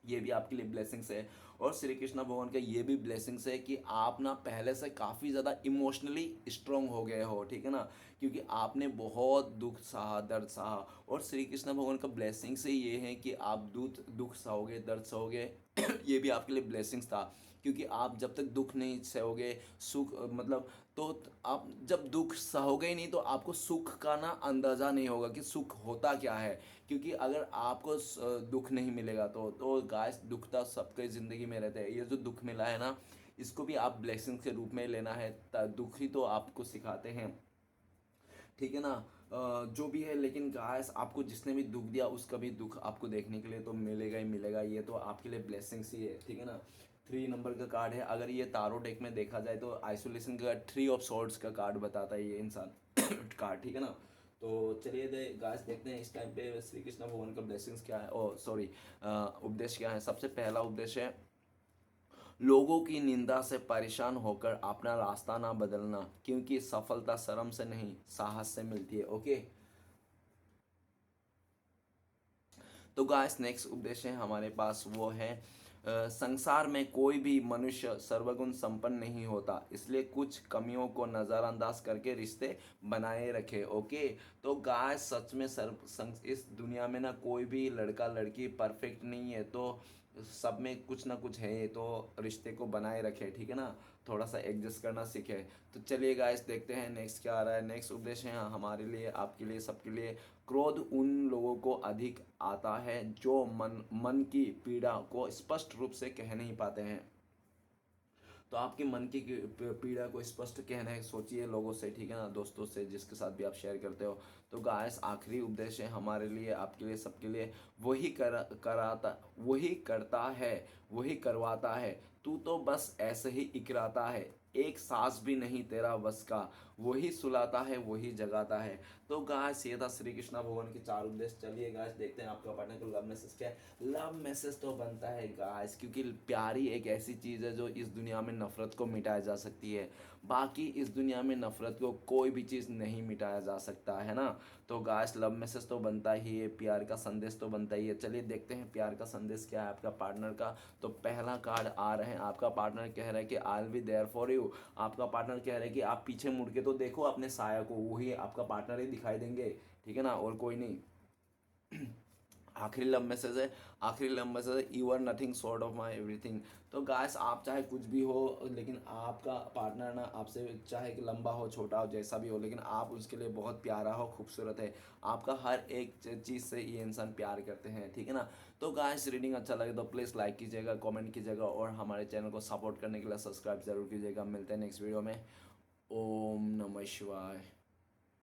ये भी आपके लिए ब्लेसिंग्स है। और श्री कृष्णा भगवान का ये भी ब्लेसिंग्स है कि आप ना पहले से काफ़ी ज़्यादा इमोशनली स्ट्रांग हो गए हो, ठीक है ना। क्योंकि आपने बहुत दुख सहा, दर्द सहा, और श्री कृष्ण भगवान का ब्लेसिंग से ये है कि आप दुख सहोगे, दर्द सहोगे ये भी आपके लिए ब्लेसिंग्स था। क्योंकि आप जब तक दुख नहीं सहोगे, सुख मतलब, तो आप जब दुख सहोगे ही नहीं तो आपको सुख का ना अंदाज़ा नहीं होगा कि सुख होता क्या है। क्योंकि अगर आपको दुख नहीं मिलेगा तो गाइस, दुख तो सबके ज़िंदगी में रहते हैं। ये जो दुख मिला है ना, इसको भी आप ब्लेसिंग के रूप में लेना है। दुख ही तो आपको सिखाते हैं, ठीक है ना। जो भी है, लेकिन गाइस आपको जिसने भी दुख दिया उसका भी दुख आपको देखने के लिए तो मिलेगा ही मिलेगा। ये तो आपके लिए ब्लेसिंग्स ही है, ठीक है ना। 3 नंबर का कार्ड है। अगर ये तारो डेक में देखा जाए तो आइसोलेशन का 3 ऑफ सॉर्ड्स का कार्ड बताता है ये इंसान कार्ड, ठीक है ना। तो चलिए गाइस देखते हैं इस टाइम पे श्री कृष्ण भगवान का ब्लेसिंग्स क्या है, ओ सॉरी, उपदेश क्या है। सबसे पहला उपदेश है, लोगों की निंदा से परेशान होकर अपना रास्ता ना बदलना, क्योंकि सफलता शर्म से नहीं, साहस से मिलती है। ओके। तो गाइस नेक्स्ट उपदेश है हमारे पास, वो है संसार में कोई भी मनुष्य सर्वगुण संपन्न नहीं होता, इसलिए कुछ कमियों को नज़रअंदाज करके रिश्ते बनाए रखे। ओके। तो गाइस सच में इस दुनिया में ना कोई भी लड़का लड़की परफेक्ट नहीं है, तो सब में कुछ ना कुछ है, तो रिश्ते को बनाए रखे, ठीक है ना। थोड़ा सा एडजस्ट करना सीखे। तो चलिए गाइस देखते हैं नेक्स्ट क्या आ रहा है। नेक्स्ट उपदेश है हमारे लिए, आपके लिए, सबके लिए, क्रोध उन लोगों को अधिक आता है जो मन मन की पीड़ा को स्पष्ट रूप से कह नहीं पाते हैं। तो आपके मन की पीड़ा को स्पष्ट कहना है, सोचिए लोगों से, ठीक है ना, दोस्तों से, जिसके साथ भी आप शेयर करते हो। तो गाइस आखिरी उपदेश है हमारे लिए, आपके लिए, सबके लिए, वही करता है, वही करवाता है, तू तो बस ऐसे ही इकराता है, एक सांस भी नहीं तेरा बस का, वही सुलाता है, वही जगाता है। तो गाइस ये था श्री कृष्णा भगवान के 4 उपदेश। चलिए गाइस देखते हैं आपका पार्टनर को लव मैसेज क्या है। लव मैसेज तो बनता है गाइस, क्योंकि प्यार ही एक ऐसी चीज़ है जो इस दुनिया में नफरत को मिटाया जा सकती है। बाकी इस दुनिया में नफरत को कोई भी चीज़ नहीं मिटाया जा सकता है ना। तो गाइस लव मैसेज तो बनता ही है, प्यार का संदेश तो बनता ही है। चलिए देखते हैं प्यार का संदेश क्या है आपका पार्टनर का। तो पहला कार्ड आ रहे हैं, आपका पार्टनर कह रहा है कि I will be there for you. आपका पार्टनर कह रहा है कि आप पीछे मुड़ के तो देखो अपने साया को, वही आपका पार्टनर ही दिखाई देंगे, ठीक है ना, और कोई नहीं। आखिरी लव मैसेज है, आखिरी लव मैसेज है, you are nothing short of my everything. तो गाइस आप चाहे कुछ भी हो, लेकिन आपका पार्टनर ना आपसे चाहे कि लंबा हो, छोटा हो, जैसा भी हो, लेकिन आप उसके लिए बहुत प्यारा हो, खूबसूरत है। आपका हर एक चीज़ से ये इंसान प्यार करते हैं, ठीक है ना। तो गाइस रीडिंग अच्छा लगे तो प्लीज़ लाइक कीजिएगा, कमेंट कीजिएगा, और हमारे चैनल को सपोर्ट करने के लिए सब्सक्राइब जरूर कीजिएगा। मिलते हैं नेक्स्ट वीडियो में। ओम नमः शिवाय।